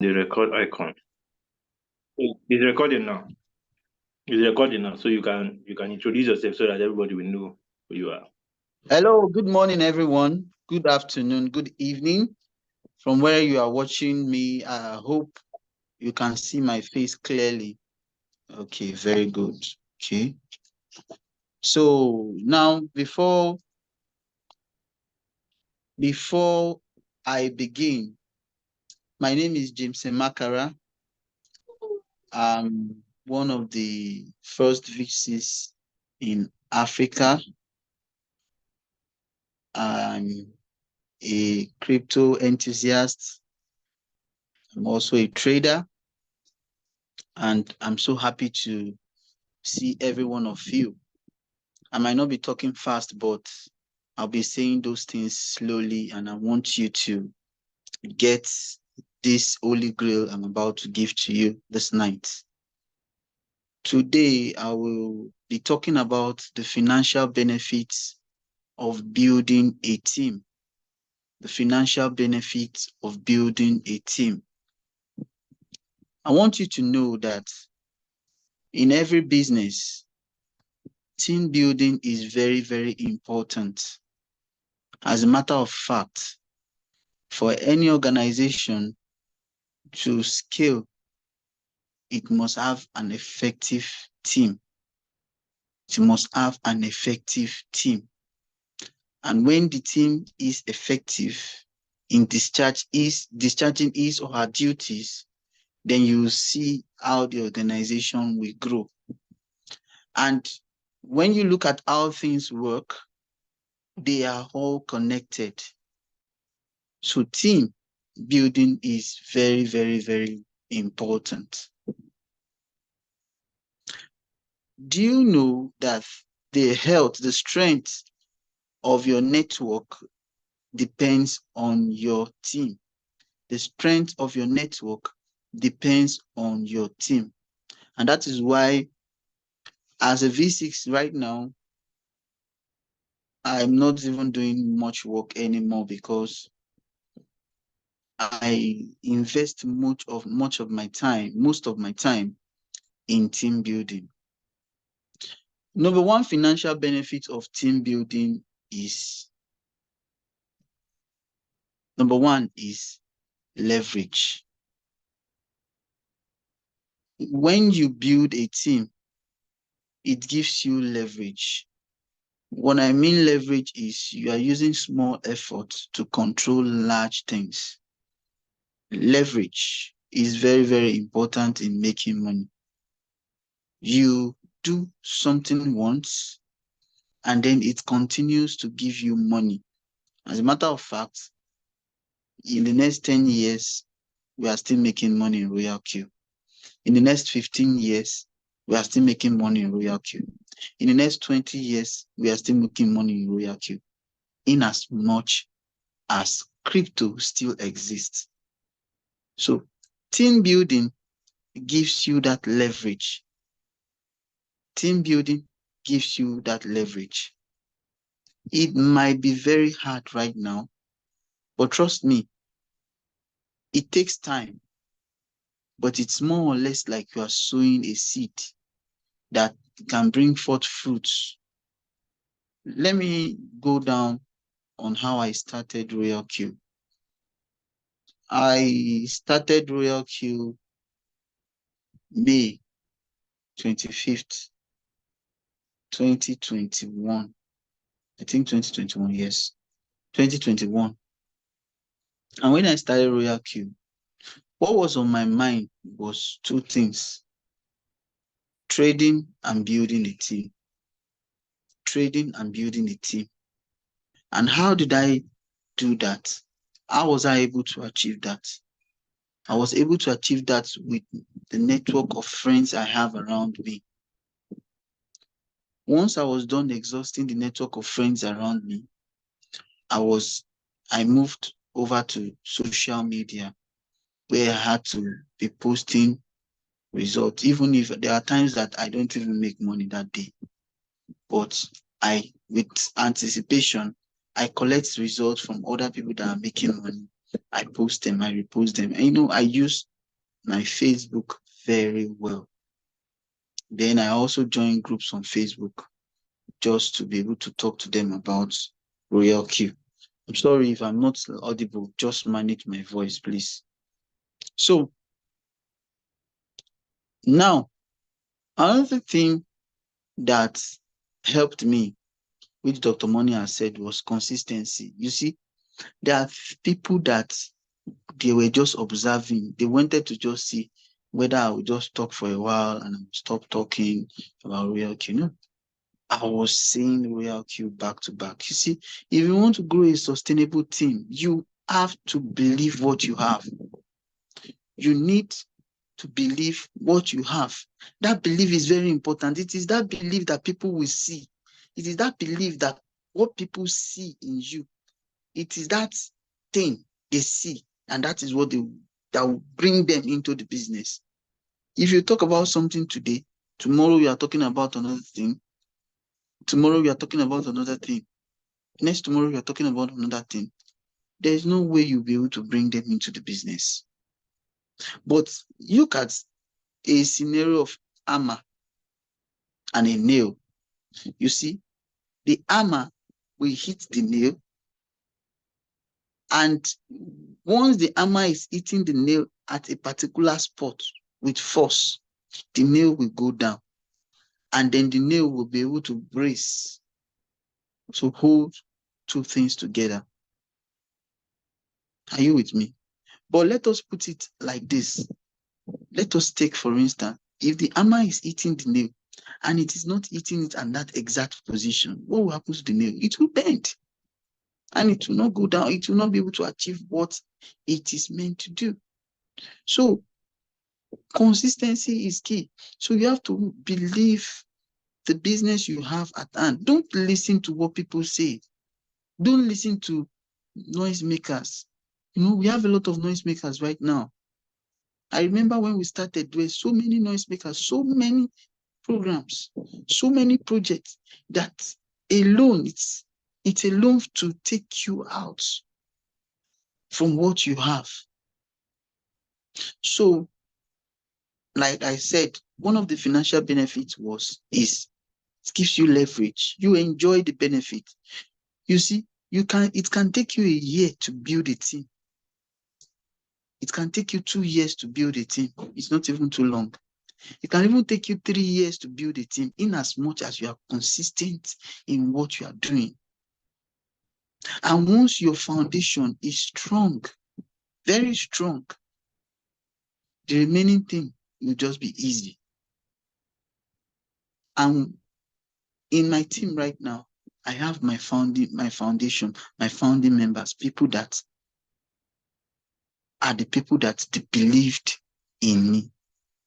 The record icon. It's recording now. It's recording now, so you can introduce yourself so that everybody will know who you are. Hello, good morning, everyone. Good afternoon, good evening. From where you are watching me, I hope you can see my face clearly. Okay, very good. Okay. So now before I begin, my name is James Makara. I'm one of the first VCs in Africa. I'm a crypto enthusiast. I'm also a trader, and I'm so happy to see every one of you. I might not be talking fast, but I'll be saying those things slowly, and I want you to get this holy grail I'm about to give to you this night. Today, I will be talking about the financial benefits of building a team. The financial benefits of building a team. I want you to know that in every business, team building is very, very important. As a matter of fact, for any organization to scale, it must have an effective team. It must have an effective team. And when the team is effective in discharging his or her duties, then you see how the organization will grow. And when you look at how things work, they are all connected. So team building is very, very, very important. Do you know that the health, the strength of your network depends on your team? The strength of your network depends on your team. And that is why, as a V6 right now, I'm not even doing much work anymore because I invest most of my time in team building. Number one financial benefit of team building is leverage. When you build a team, it gives you leverage. What I mean leverage is you are using small effort to control large things. Leverage is very, very important in making money. You do something once, and then it continues to give you money. As a matter of fact, in the next 10 years, we are still making money in Royal Q. In the next 15 years, we are still making money in Royal Q. In the next 20 years, we are still making money in Royal Q. In as much as crypto still exists. So team building gives you that leverage. Team building gives you that leverage. It might be very hard right now, but trust me, it takes time. But it's more or less like you are sowing a seed that can bring forth fruits. Let me go down on how I started Royal Q. I started Royal Q May 25th, 2021. I think 2021, yes. 2021. And when I started Royal Q, what was on my mind was two things: trading and building a team. Trading and building a team. And how did I do that? How was I able to achieve that? I was able to achieve that with the network of friends I have around me. Once I was done exhausting the network of friends around me, I moved over to social media where I had to be posting results, even if there are times that I don't even make money that day. But with anticipation, I collect results from other people that are making money. I post them, I repost them. And I use my Facebook very well. Then I also join groups on Facebook just to be able to talk to them about Royal Q. I'm sorry if I'm not audible, just manage my voice, please. So now, another thing that helped me, which Dr. Money has said, was consistency. You see, there are people that they were just observing. They wanted to just see whether I would just talk for a while and I would stop talking about Royal Q. No, I was saying Royal Q back to back. You see, if you want to grow a sustainable team, you have to believe what you have. You need to believe what you have. That belief is very important. It is that belief that people will see. It is that belief that what people see in you, it is that thing they see, and that is what that will bring them into the business. If you talk about something today, tomorrow you are talking about another thing. Tomorrow you are talking about another thing. Next tomorrow you are talking about another thing. There is no way you'll be able to bring them into the business. But look at a scenario of hammer and a nail. You see, the hammer will hit the nail, and once the hammer is hitting the nail at a particular spot with force, the nail will go down, and then the nail will be able to brace to hold two things together. Are you with me? But let us put it like this. Let us take, for instance, if the hammer is hitting the nail and it is not hitting it at that exact position, what will happen to the nail? It will bend and it will not go down. It will not be able to achieve what it is meant to do. So consistency is key. So you have to believe the business you have at hand. Don't listen to what people say. Don't listen to noisemakers. We have a lot of noisemakers right now. I remember when we started, there were so many noisemakers, so many programs, so many projects that alone, it's alone to take you out from what you have. So, like I said, one of the financial benefits is it gives you leverage. You enjoy the benefit. You see, it can take you a year to build a team. It can take you 2 years to build a team. It's not even too long. It can even take you 3 years to build a team, in as much as you are consistent in what you are doing. And once your foundation is strong, very strong, the remaining thing will just be easy. And in my team right now, I have my founding members, people that are the people that they believed in me.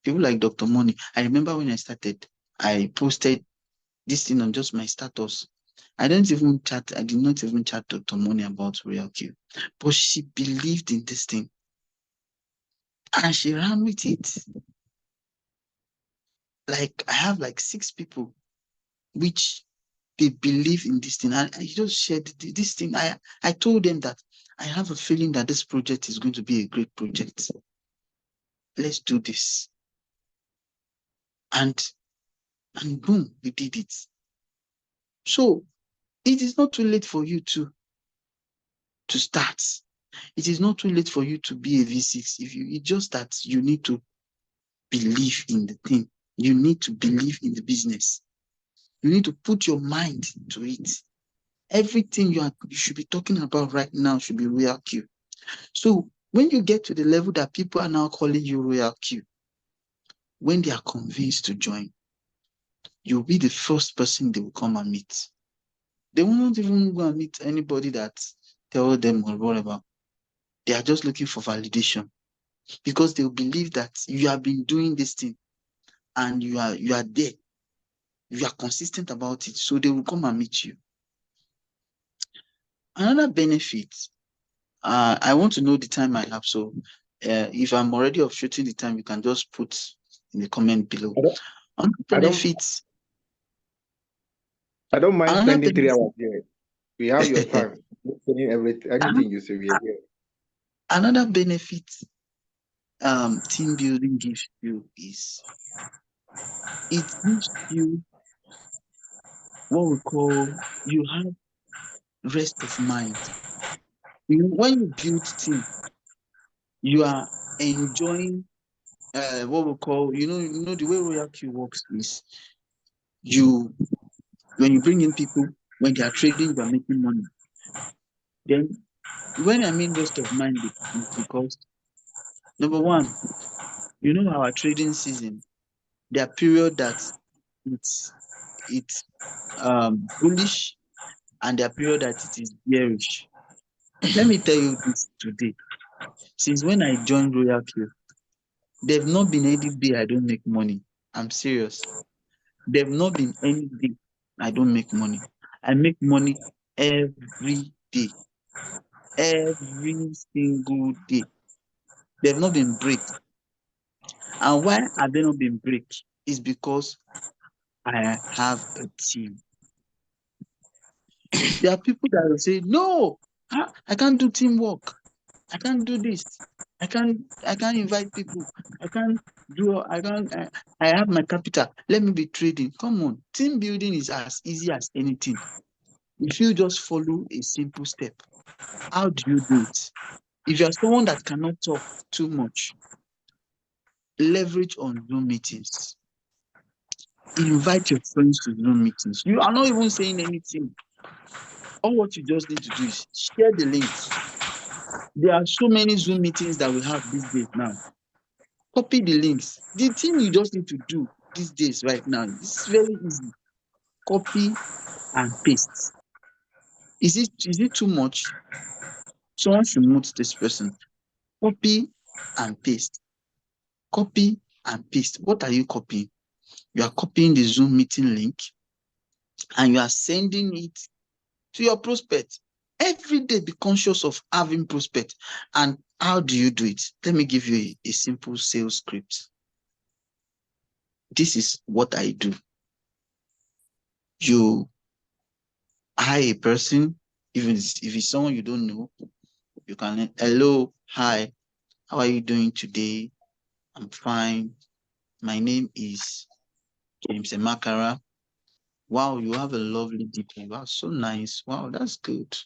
People like Dr. Money. I remember when I started, I posted this thing on just my status. I did not even chat Dr. Money about Royal Q, but she believed in this thing and she ran with it. Like, I have like 6 people which they believe in this thing. And I just shared this thing. I told them that I have a feeling that this project is going to be a great project. Let's do this. And boom, we did it. So it is not too late for you to start. It is not too late for you to be a V6. It's just that you need to believe in the thing. You need to believe in the business. You need to put your mind to it. Everything you should be talking about right now should be Royal Q. So when you get to the level that people are now calling you Royal Q, when they are convinced to join, you'll be the first person they will come and meet. They won't even go and meet anybody that tell them or whatever. They are just looking for validation, because they will believe that you have been doing this thing and you are there. You are consistent about it, so they will come and meet you. Another benefit, I want to know the time I have, so if I'm already off shooting the time, you can just put in the comment below. Another benefit. I don't mind spending 3 hours here. We have your time. Listening anything you say, we are here. Another benefit team building gives you is it gives you what we call you have rest of mind. When you build team, you are enjoying what we call, the way Royal Q works is when you bring in people, when they are trading, you are making money. Then when I mean rest of mind is because number one, our trading season, there are period that it's bullish and there are period that it is bearish. Let me tell you this today. Since when I joined Royal Q, there've not been any day I don't make money. I'm serious. There've not been any day I don't make money. I make money every day. Every single day. They've not been break. And why have they not been break? Is because I have a team. There are people that will say, no, I can't do teamwork. I can't do this. I can't invite people. I have my capital. Let me be trading. Come on. Team building is as easy as anything. If you just follow a simple step, how do you do it? If you're someone that cannot talk too much, leverage on Zoom meetings. Invite your friends to Zoom meetings. You are not even saying anything. All what you just need to do is share the links. There are so many Zoom meetings that we have these days now. Copy the links. The thing you just need to do these days right now is very easy. Copy and paste. Is it too much? Someone should mute this person. Copy and paste. Copy and paste. What are you copying? You are copying the Zoom meeting link and you are sending it to your prospect. Every day be conscious of having prospect. And how do you do it? Let me give you a simple sales script. This is what I do. You hire a person, if it's someone you don't know, you can, hello, hi, how are you doing today? I'm fine. My name is James Emakara. Wow, you have a lovely detail. Wow, so nice. Wow, that's good.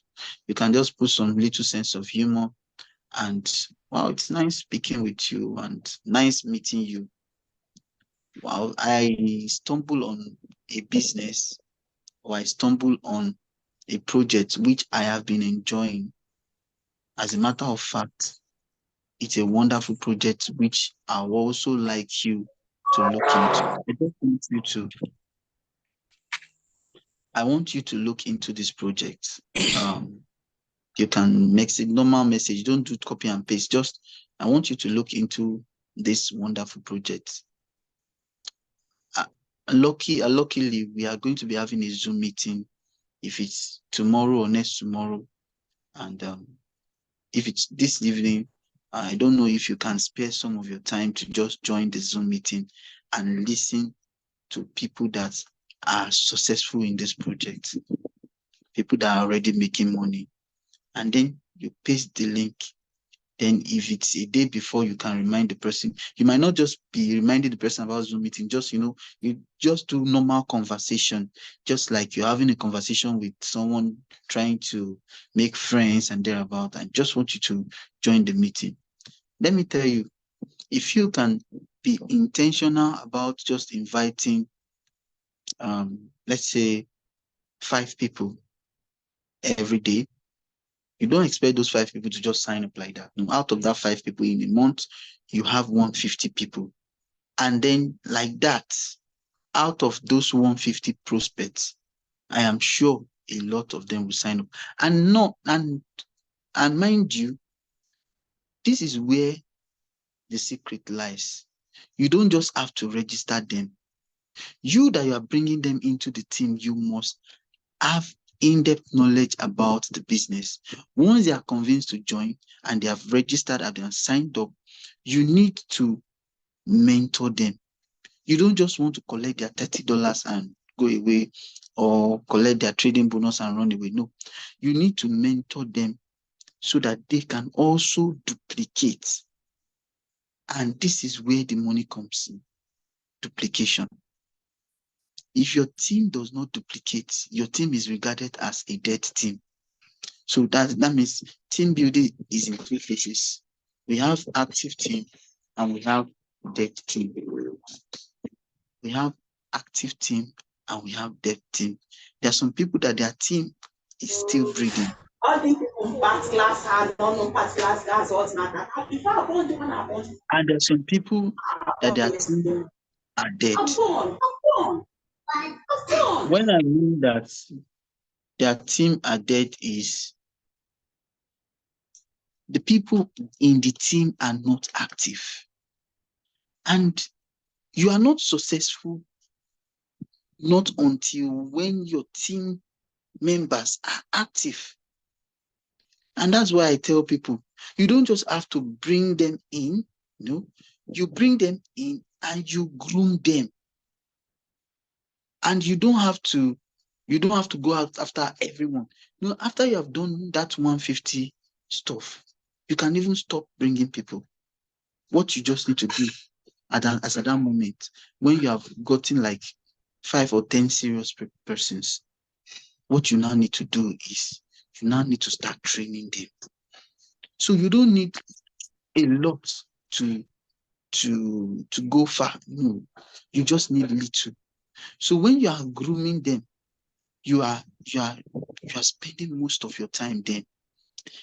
You can just put some little sense of humor and wow, it's nice speaking with you and nice meeting you. Wow, I stumble on a business or I stumble on a project which I have been enjoying. As a matter of fact, it's a wonderful project which I would also like you to look into. I want you to look into this project. You can make a normal message. Don't do copy and paste. Just, I want you to look into this wonderful project. Luckily, we are going to be having a Zoom meeting if it's tomorrow or next tomorrow. And if it's this evening, I don't know if you can spare some of your time to just join the Zoom meeting and listen to people that are successful in this project, people that are already making money. And then you paste the link. Then if it's a day before, you can remind the person. You might not just be reminding the person about Zoom meeting, just, you just do normal conversation, just like you're having a conversation with someone trying to make friends and thereabout. I just want you to join the meeting. Let me tell you, if you can be intentional about just inviting, let's say 5 people every day, you don't expect those 5 people to just sign up like that. No, out of that 5 people in a month, you have 150 people. And then like that, out of those 150 prospects, I am sure a lot of them will sign up. And mind you, this is where the secret lies. You don't just have to register them. You that you are bringing them into the team, you must have in-depth knowledge about the business. Once they are convinced to join and they have registered and they are signed up, you need to mentor them. You don't just want to collect their $30 and go away or collect their trading bonus and run away. No, you need to mentor them so that they can also duplicate. And this is where the money comes in, duplication. If your team does not duplicate, your team is regarded as a dead team. So that means team building is in three phases. We have active team and we have dead team. We have active team and we have dead team. There are some people that their team is still breathing. All these people part class has don't part class has what's matter. And there are some people that their team are dead. When I mean that their team are dead is the people in the team are not active. And you are not successful not until when your team members are active. And that's why I tell people, you don't just have to bring them in, you bring them in and you groom them. And you don't have to go out after everyone. After you have done that 150 stuff, you can even stop bringing people. What you just need to do at that moment, when you have gotten like 5 or 10 serious persons, what you now need to do is you now need to start training them. So you don't need a lot to go far. No, you just need little. So when you are grooming them, you are spending most of your time then.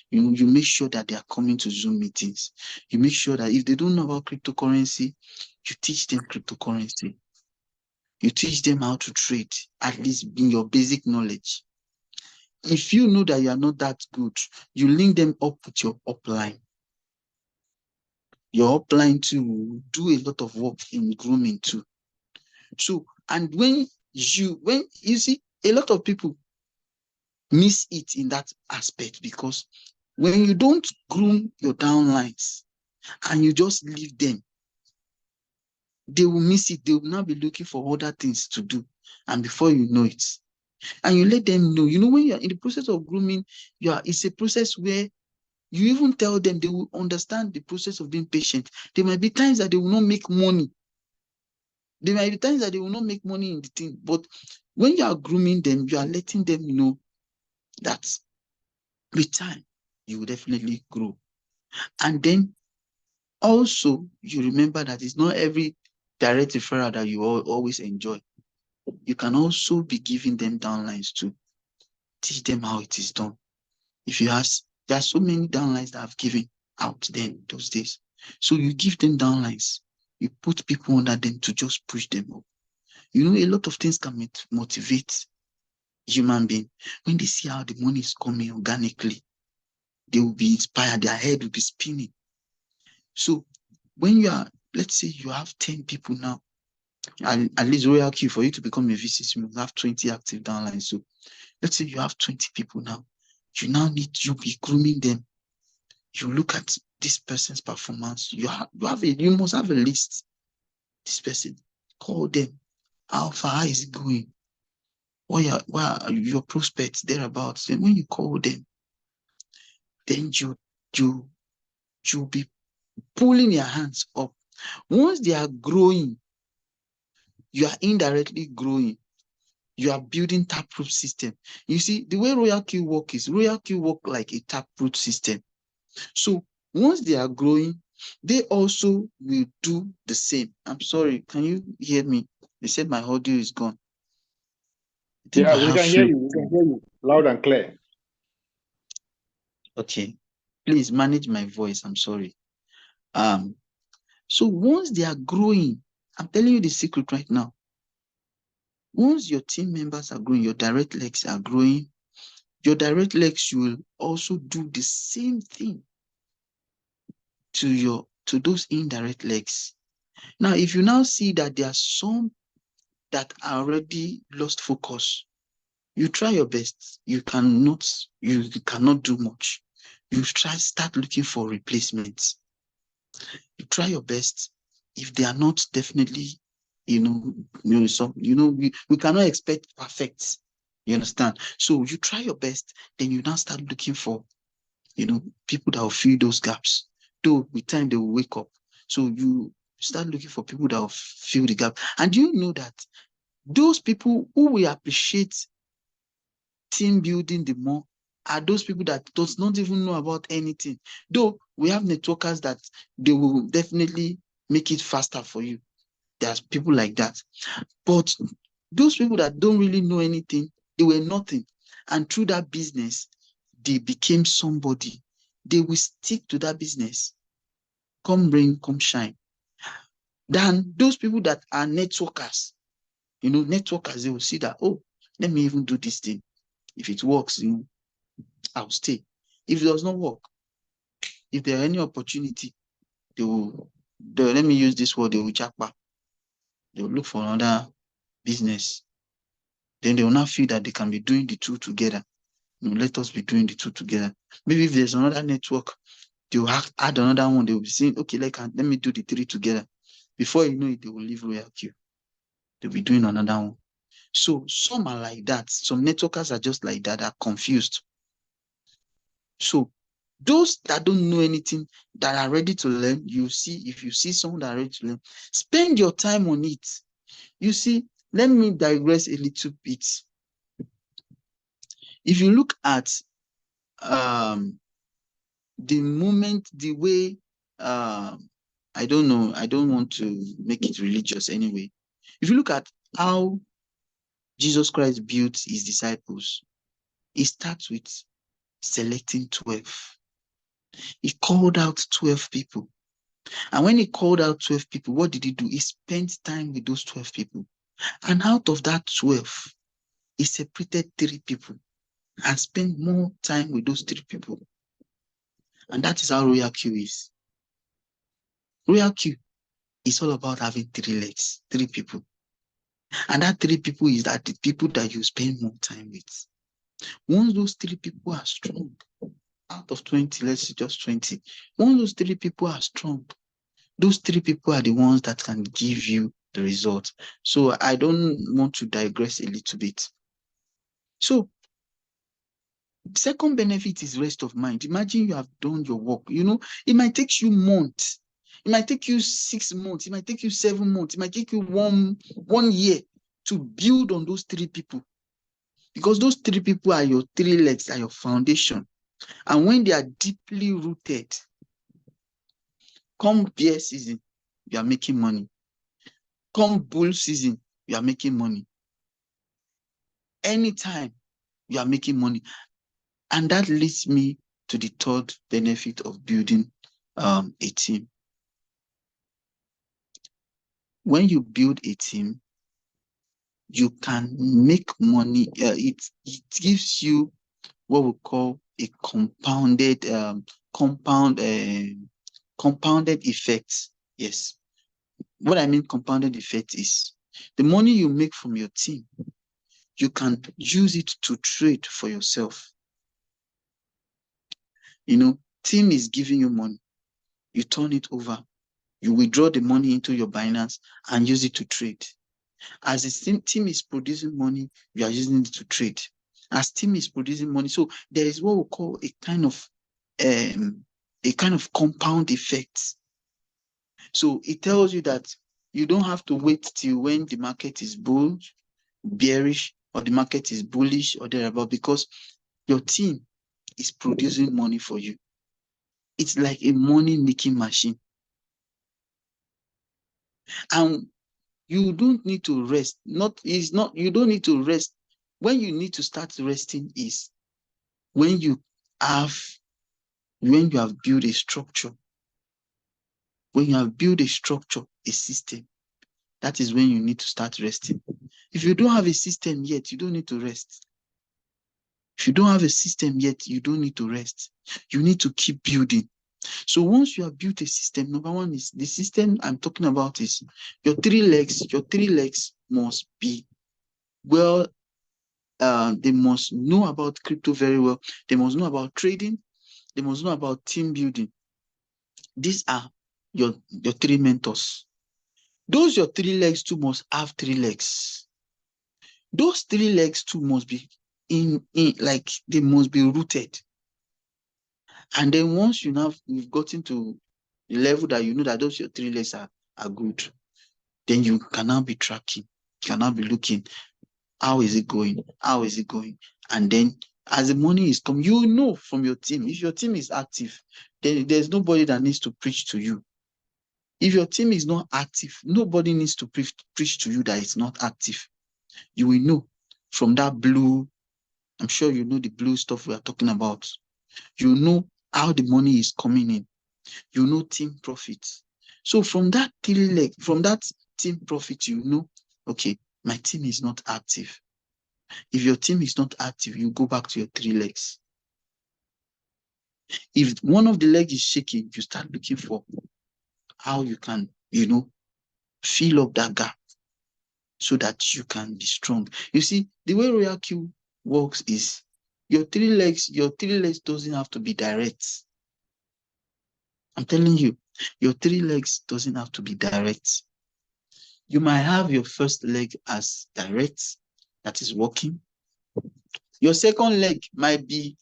You make sure that they are coming to Zoom meetings. You make sure that if they don't know about cryptocurrency, you teach them cryptocurrency. You teach them how to trade, at least in your basic knowledge. If you know that you are not that good, you link them up with your upline. Your upline too will do a lot of work in grooming too. So, and when you see, a lot of people miss it in that aspect, because when you don't groom your downlines and you just leave them, they will miss it. They will now be looking for other things to do. And before you know it, and you let them know, when you're in the process of grooming, it's a process where you even tell them, they will understand the process of being patient. There might be times that they will not make money. There might be times that they will not make money in the thing. But when you are grooming them, you are letting them know that with time, you will definitely grow. And then also, you remember that it's not every direct referral that you always enjoy. You can also be giving them downlines too. Teach them how it is done. If you ask, there are so many downlines that I've given out then those days. So you give them downlines. You put people under them to just push them up. A lot of things can motivate human being. When they see how the money is coming organically, they will be inspired. Their head will be spinning. So when let's say you have 10 people now, at least Royal Q, for you to become a VCC, you have 20 active downlines. So let's say you have 20 people now. You be grooming them. You look at this person's performance. You must have a list. This person, call them. How far is it going? What are your prospects thereabouts? Then when you call them, then you'll be pulling your hands up. Once they are growing, you are indirectly growing. You are building taproot system. You see, the way Royal Q work is Royal Q work like a taproot system. So once they are growing, they also will do the same. I'm sorry, can you hear me? They said my audio is gone. Yeah, we can hear you. We can hear you loud and clear. Okay, please manage my voice. I'm sorry. So once they are growing, I'm telling you the secret right now. Once your team members are growing, your direct legs are growing, your direct legs will also do the same thing to those indirect legs. Now, if you now see that there are some that are already lost focus, you try your best. You cannot do much. You start looking for replacements. You try your best. If they are not definitely, we cannot expect perfect. You understand? So you try your best, then you now start looking for people that will fill those gaps. Though with time they will wake up. So you start looking for people that will fill the gap. And you know that those people who will appreciate team building the more are those people that does not even know about anything. Though we have networkers that they will definitely make it faster for you. There's people like that. But those people that don't really know anything, they were nothing. And through that business, they became somebody. They will stick to that business. Come rain, come shine. Than those people that are networkers. Networkers, they will see that, oh, let me even do this thing. If it works, I'll stay. If it does not work, if there are any opportunity, let me use this word, they will jackpot. They will look for another business. Then they will not feel that they can be doing the two together. Let us be doing the two together. Maybe if there's another network, they will add another one. They will be saying, okay, let me do the three together. Before you know it, they will leave Royal Q. They'll be doing another one. So some are like that. Some networkers are just like that, are confused. So those that don't know anything, that are ready to learn, if you see someone that are ready to learn, spend your time on it. You see, let me digress a little bit. If you look at the moment, the way, I don't know, I don't want to make it religious anyway. If you look at how Jesus Christ built his disciples, he starts with selecting 12. He called out 12 people. And when he called out 12 people, what did he do? He spent time with those 12 people. And out of that 12, he separated 3 people and spent more time with those 3 people. And that is how Royal Q is. Royal Q is all about having 3 legs, 3 people. And that 3 people is that the people that you spend more time with. Once those 3 people are strong, out of 20, let's say just 20. Once those 3 people are strong, those 3 people are the ones that can give you the result. So I don't want to digress a little bit. So the second benefit is rest of mind. Imagine you have done your work. It might take you months. It might take you 6 months. It might take you 7 months. It might take you one year to build on those 3 people. Because those 3 people are your 3 legs, are your foundation. And when they are deeply rooted, come bear season, you are making money. Come bull season, you are making money. Anytime, you are making money. And that leads me to the third benefit of building a team. When you build a team, you can make money. It gives you what we call a compounded effect. Yes. What I mean compounded effect is the money you make from your team, you can use it to trade for yourself. Team is giving you money. You turn it over. You withdraw the money into your Binance and use it to trade. As the team is producing money, you are using it to trade. As team is producing money, so there is what we call a kind of compound effect. So it tells you that you don't have to wait till when the market is bearish, or the market is bullish or thereabout, because your team is producing money for you. It's like a money-making machine. And you don't need to rest. You don't need to rest. When you need to start resting is when you have built a structure. When you have built a structure, a system, that is when you need to start resting. If you don't have a system yet, you don't need to rest. If you don't have a system yet, you don't need to rest. You need to keep building. So once you have built a system, number one is the system I'm talking about is your 3 legs. Your 3 legs must be well, they must know about crypto very well. They must know about trading. They must know about team building. These are your 3 mentors. Those your 3 legs too must have 3 legs. Those 3 legs too must be they must be rooted. And then once you've gotten to the level that you know that those your 3 legs are good, then you can now be tracking, you can now be looking, how is it going? How is it going? And then as the money is coming, you know from your team, if your team is active, then there's nobody that needs to preach to you. If your team is not active, nobody needs to preach to you that it's not active. You will know from that blue, I'm sure you know the blue stuff we are talking about. You know how the money is coming in. You know team profits. So from that team profit, you know, okay, my team is not active. If your team is not active, you go back to your 3 legs. If one of the legs is shaking, you start looking for how you can, fill up that gap so that you can be strong. You see, the way Royal Q works is your 3 legs doesn't have to be direct. I'm telling you, your 3 legs doesn't have to be direct. You might have your first leg as direct, that is working. Your second leg might be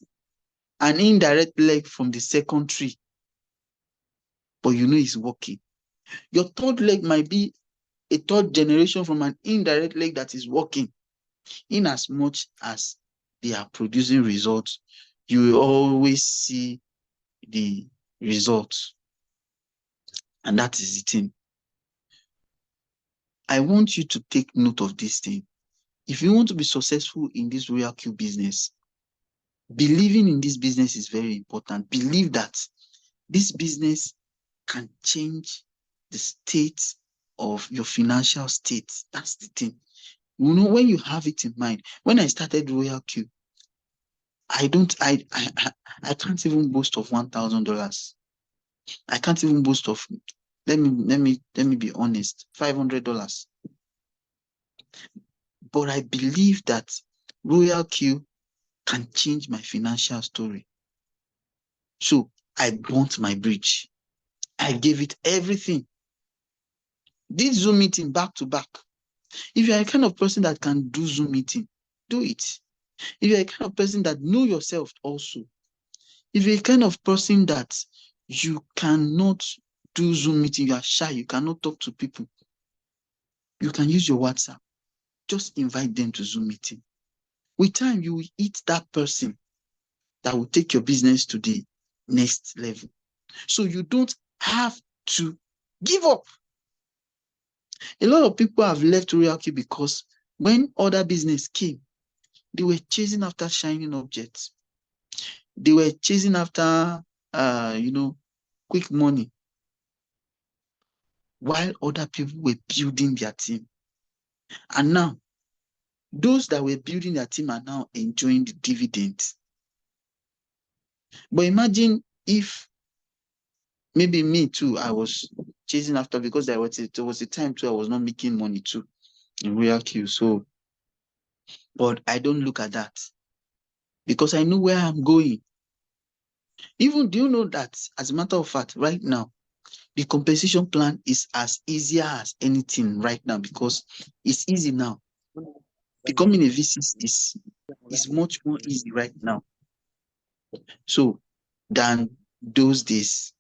an indirect leg from the second tree, but you know it's working. Your third leg might be a third generation from an indirect leg that is working. In as much as they are producing results, you will always see the results. And that is the thing. I want you to take note of this thing. If you want to be successful in this Royal Q business, believing in this business is very important. Believe that this business can change the state of your financial state. That's the thing. You know, when you have it in mind, when I started Royal Q, I can't even boast of $1,000. I can't even boast of, let me be honest, $500. But I believe that Royal Q can change my financial story. So I burnt my bridge. I gave it everything. Did Zoom meeting back to back. If you're a kind of person that can do Zoom meeting, do it. If you're a kind of person that know yourself also, if you're a kind of person that you cannot do Zoom meeting, you are shy, you cannot talk to people, you can use your WhatsApp. Just invite them to Zoom meeting. With time, you will eat that person that will take your business to the next level. So you don't have to give up. A lot of people have left Royal Q because when other business came, they were chasing after shining objects. They were chasing after, quick money, while other people were building their team. And now, those that were building their team are now enjoying the dividends. But imagine if maybe me too, I was chasing after, because there was a time too I was not making money too in Royal Q. So, but I don't look at that because I know where I'm going. Even, do you know that, as a matter of fact, right now, the compensation plan is as easy as anything right now, because it's easy now. Becoming a VC is much more easy right now. So, than those days,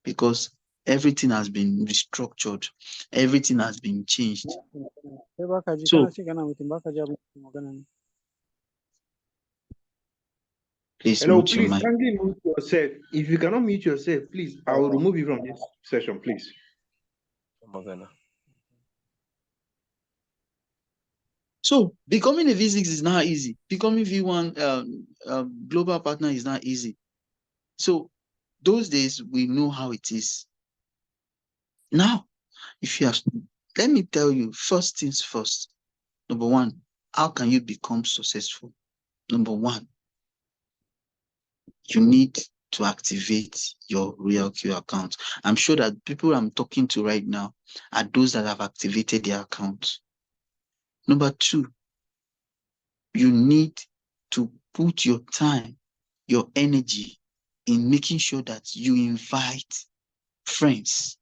because everything has been restructured, everything has been changed. So, please Hello, mute your please mic. kindly mute yourself. If you cannot mute yourself, please, I will remove you from this session, please. So becoming a V6 is not easy. Becoming V1 global partner is not easy. So those days we know how it is. Now, if you have, let me tell you, first things first. Number one, how can you become successful? Number one, you need to activate your Royal Q account. I'm sure that people I'm talking to right now are those that have activated their accounts. Number two, you need to put your time, your energy in making sure that you invite friends,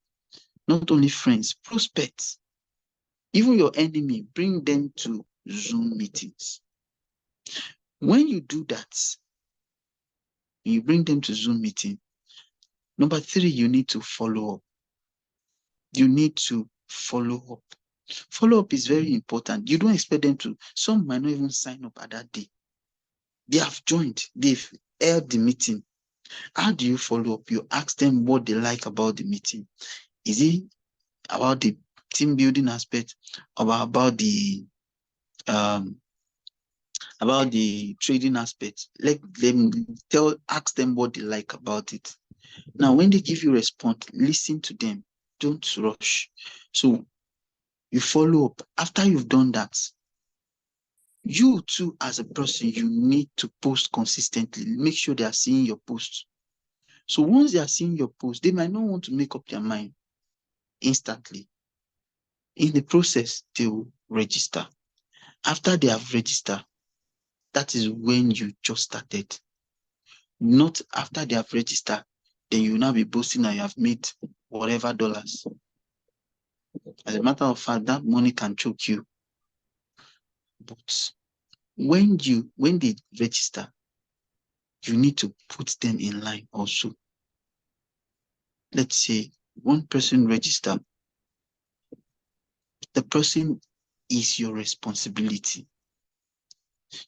not only friends, prospects, even your enemy, bring them to Zoom meetings. When you do that, You bring them to Zoom meeting. Number 3, you need to follow up. You need to follow up. Follow up is very important. You don't expect them to. Some might not even sign up at that day. They have joined. They've held the meeting. How do you follow up? You ask them what they like about the meeting. Is it about the team building aspect, or about the trading aspect? Let them ask them what they like about it. Now, when they give you a response, listen to them. Don't rush. So you follow up. After you've done that, you too, as a person, you need to post consistently. Make sure they are seeing your posts. So once they are seeing your post, they might not want to make up their mind instantly. In the process, they will register. After they have registered, that is when you just started. Not after they have registered, then you will now be boasting that you have made whatever dollars. As a matter of fact, that money can choke you. But when they register, you need to put them in line also. Let's say one person register. The person is your responsibility.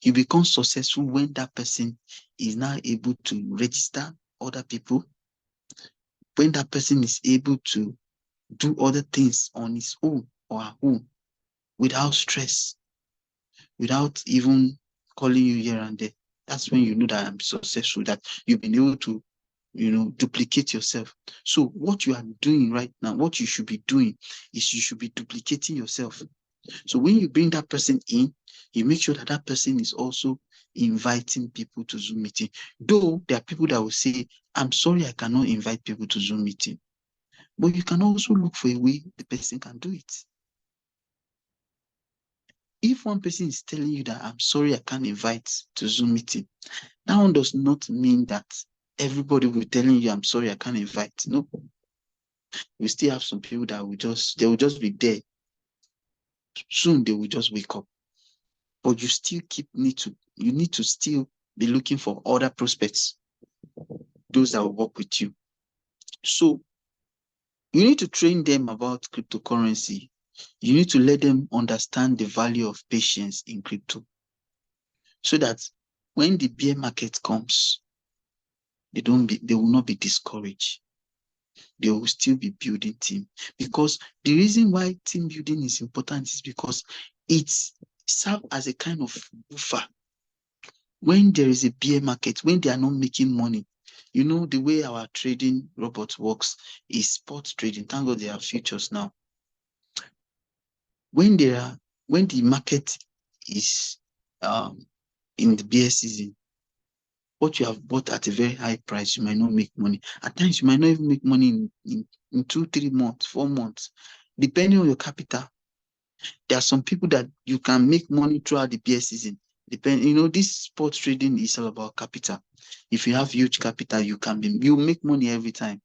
You become successful when that person is now able to register other people, when that person is able to do other things on his own or her own without stress, without even calling you here and there. That's when you know that I'm successful, that you've been able to, duplicate yourself. So what you are doing right now, what you should be doing is you should be duplicating yourself. So when you bring that person in, you make sure that that person is also inviting people to Zoom meeting. Though there are people that will say, I'm sorry, I cannot invite people to Zoom meeting. But you can also look for a way the person can do it. If one person is telling you that, I'm sorry, I can't invite to Zoom meeting, that one does not mean that everybody will be telling you, I'm sorry, I can't invite. No. We still have some people that they will just be there. Soon they will just wake up. But you still you need to still be looking for other prospects, those that will work with you. So you need to train them about cryptocurrency. You need to let them understand the value of patience in crypto, so that when the bear market comes, they will not be discouraged. They will still be building team. Because the reason why team building is important is because it serves as a kind of buffer. When there is a bear market, when they are not making money, the way our trading robot works is spot trading. Thank God there are futures now. When the market is in the bear season, what you have bought at a very high price, you might not make money. At times, you might not even make money in 2, 3 months, 4 months, depending on your capital. There are some people that you can make money throughout the bear season. This spot trading is all about capital. If you have huge capital, you make money every time.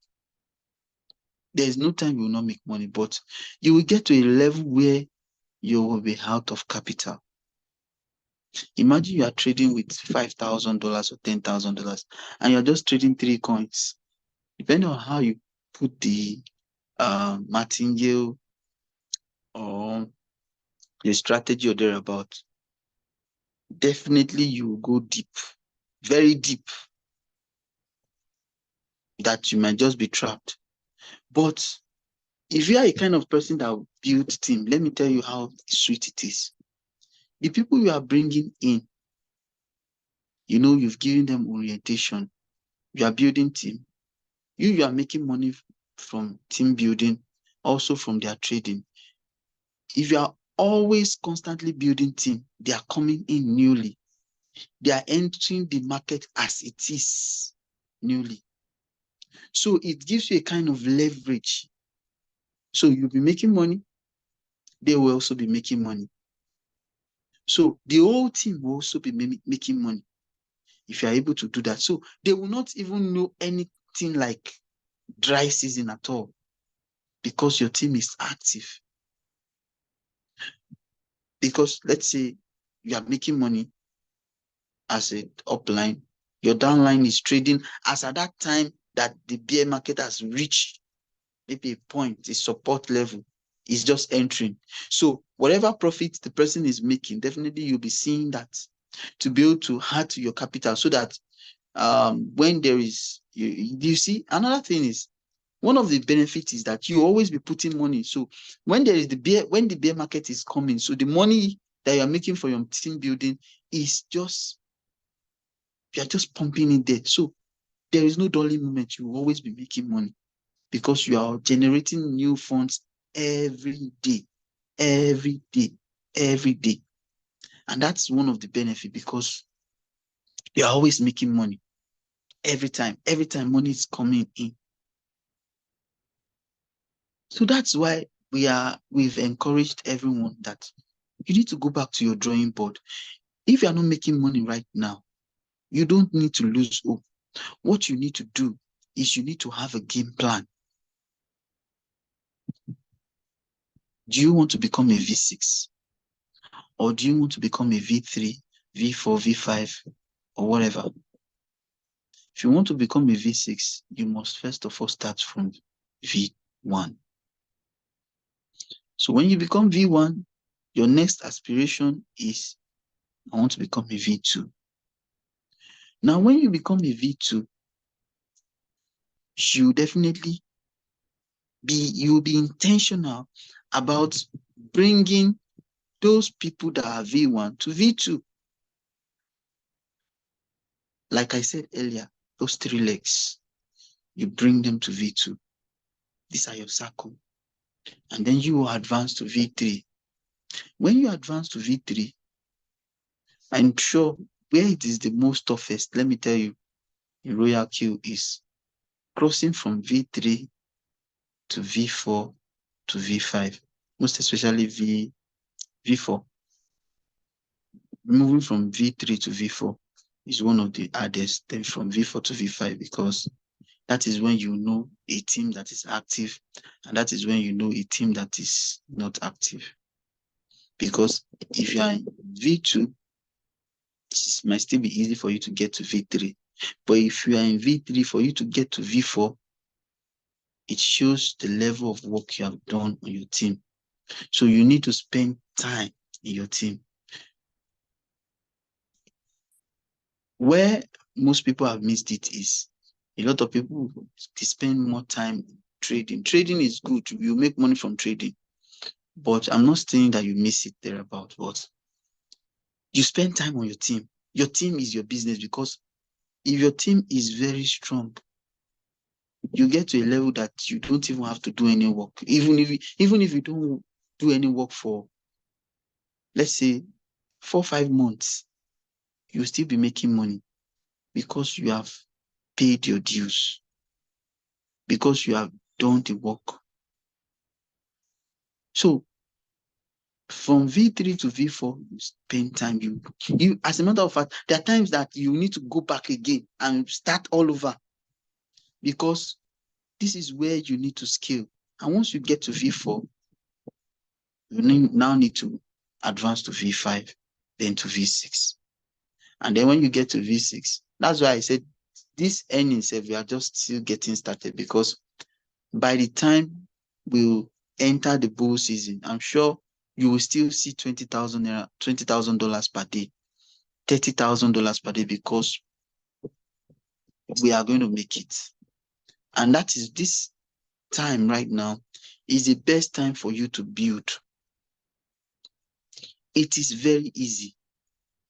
There is no time you will not make money, but you will get to a level where you will be out of capital. Imagine you are trading with $5,000 or $10,000 and you're just trading 3 coins. Depending on how you put the martingale or the strategy or thereabout, definitely you will go deep, very deep, that you might just be trapped. But if you are a kind of person that will build team, let me tell you how sweet it is. The people you are bringing in, you've given them orientation. You are building team. You are making money from team building, also from their trading. If you are always constantly building team, they are coming in newly. They are entering the market as it is newly. So it gives you a kind of leverage. So you'll be making money. They will also be making money. So the whole team will also be making money if you are able to do that. So they will not even know anything like dry season at all, because your team is active. Because let's say you are making money as an upline, Your downline is trading as at that time that the bear market has reached maybe a point, a support level, is just entering. So whatever profit the person is making, definitely you'll be seeing that to be able to add to your capital so that when there is, you see, another thing is, one of the benefits is that you always be putting money. So when there is when the bear market is coming, so the money that you are making for your team building is just, you are just pumping it there. So there is no dulling moment. You will always be making money because you are generating new funds every day, every day, every day. And that's one of the benefits because you are always making money every time money is coming in. So that's why we've encouraged everyone that you need to go back to your drawing board. If you are not making money right now, you don't need to lose hope. What you need to do is you need to have a game plan. Do you want to become a V6? Or do you want to become a V3, V4, V5, or whatever? If you want to become a V6, you must first of all start from V1. So when you become V1, your next aspiration is, I want to become a V2. Now, when you become a V2, you'll be intentional about bringing those people that are V1 to V2. Like I said earlier, those 3 legs, you bring them to V2. These are your circle. And then you will advance to V3. When you advance to V3, I'm sure where it is the most toughest, let me tell you, in Royal Q is crossing from V3 to V4 to V5, most especially V4. Moving from V3 to V4 is one of the hardest, then from V4 to V5, because that is when you know a team that is active, and that is when you know a team that is not active. Because if you are in V2, it might still be easy for you to get to V3. But if you are in V3, for you to get to V4, it shows the level of work you have done on your team. So you need to spend time in your team. Where most people have missed it is a lot of people, they spend more time trading. Trading is good. You make money from trading. But I'm not saying that you miss it thereabout, but you spend time on your team. Your team is your business, because if your team is very strong, you get to a level that you don't even have to do any work. Even if you don't do any work for, let's say, 4 or 5 months, you'll still be making money because you have paid your dues, because you have done the work. So from V3 to V4, you spend time. You, as a matter of fact, there are times that you need to go back again and start all over, because this is where you need to scale. And once you get to V4, you now need to advance to V5, then to V6. And then when you get to V6, that's why I said this earnings, we are just still getting started, because by the time we'll enter the bull season, I'm sure you will still see $20,000 per day, $30,000 per day, because we are going to make it. And that is, this time right now is the best time for you to build. It is very easy.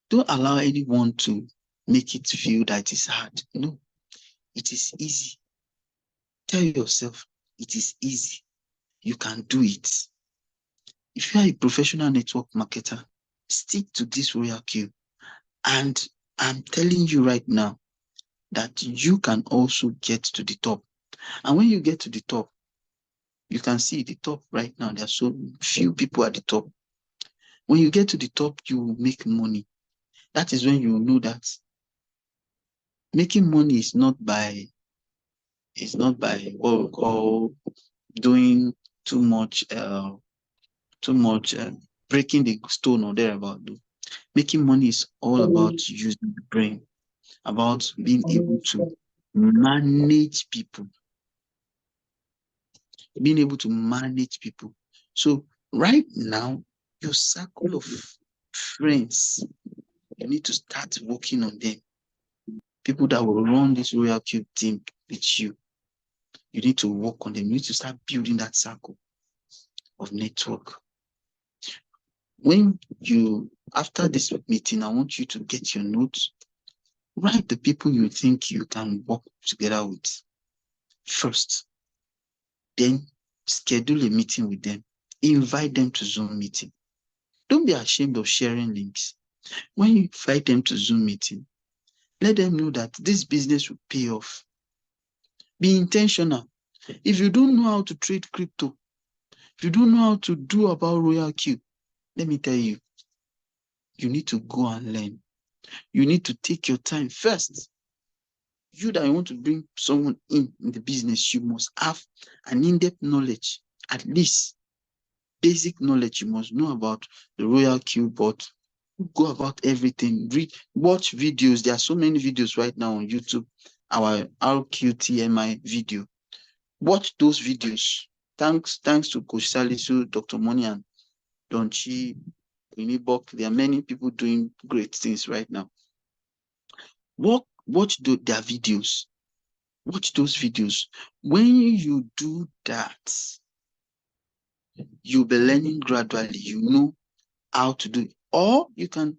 Don't allow anyone to make it feel that it is hard. No, it is easy. Tell yourself it is easy. You can do it. If you are a professional network marketer, stick to this Royal Q. And I'm telling you right now that you can also get to the top. And when you get to the top, you can see the top right now. There are so few people at the top. When you get to the top, you will make money. That is when you will know that making money is not by what we call doing too much breaking the stone or thereabout. Making money is all about using the brain. about being able to manage people. Being able to manage people. So right now, your circle of friends, you need to start working on them. People that will run this Royal Cube team with you. You need to work on them. You need to start building that circle of network. When you, after this meeting, I want you to get your notes. Write the people you think you can work together with first. Then schedule a meeting with them. Invite them to Zoom meeting. Don't be ashamed of sharing links. When you invite them to Zoom meeting, let them know that this business will pay off. Be intentional. If you don't know how to trade crypto, if you don't know how to do about Royal Cube, let me tell you, you need to go and learn. You need to take your time first. You that want to bring someone in the business, you must have an in-depth knowledge, at least basic knowledge. You must know about the Royal Cube, but go about everything. Read, watch videos. There are so many videos right now on YouTube. Our RQTMI video. Watch those videos. Thanks to Coach Salisu, Dr. Moni, and Don Chi, Unibok. There are many people doing great things right now. Watch their videos. Watch those videos. When you do that, you'll be learning gradually. You know how to do it. Or you can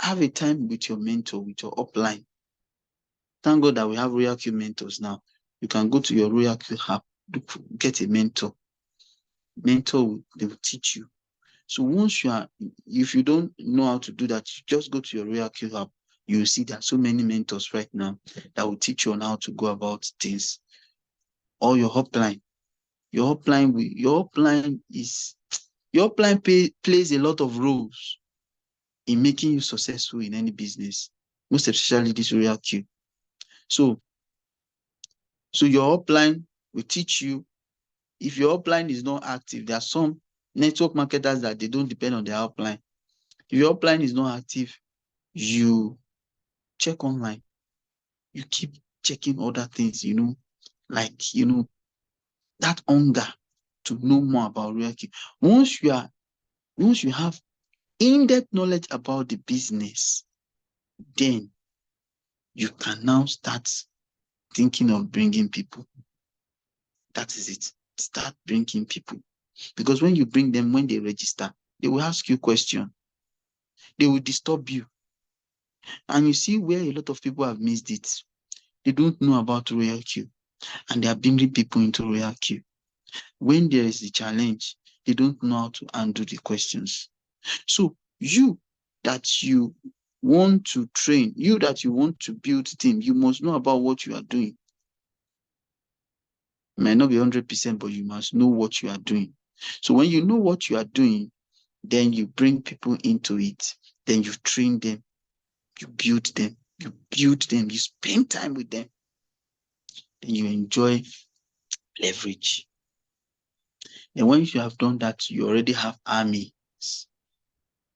have a time with your mentor, with your upline. Thank God that we have Royal Cube mentors now. You can go to your Royal Cube app, get a mentor. Mentor, they will teach you. So once you are, if you don't know how to do that, you just go to your Royal Cube app. You will see that so many mentors right now that will teach you on how to go about things. Or your upline. Your upline plays a lot of roles in making you successful in any business, most especially this Royal Cube. So your upline will teach you. If your upline is not active, there are some network marketers that they don't depend on their upline. If your upline is not active, you check online. You keep checking other things, like, that hunger to know more about Royal Cube. Once you have in-depth knowledge about the business, then you can now start thinking of bringing people. That is it. Start bringing people. Because when you bring them, when they register, they will ask you questions. They will disturb you. And you see where a lot of people have missed it. They don't know about Royal Cube. And they are bringing people into Royal Cube. When there is a challenge, they don't know how to handle the questions. So you that you want to train, you that you want to build team, you must know about what you are doing. It might not be 100%, but you must know what you are doing. So when you know what you are doing, then you bring people into it. Then you train them. You build them. You spend time with them. Then you enjoy leverage. And once you have done that, you already have armies.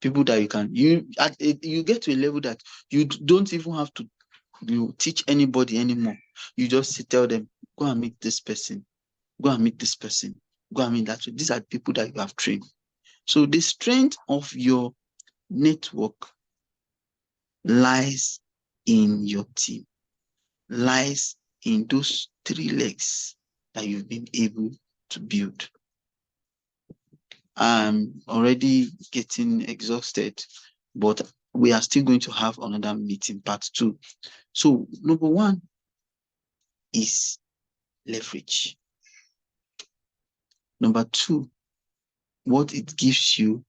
People that you get to a level that you don't even have to teach anybody anymore. You just tell them, go and meet this person. Go and meet this person. Go and meet that. These are people that you have trained. So the strength of your network lies in your team, lies in those 3 legs that you've been able to build. I'm already getting exhausted, but we are still going to have another meeting, part 2. So number 1 is leverage. Number 2, what it gives you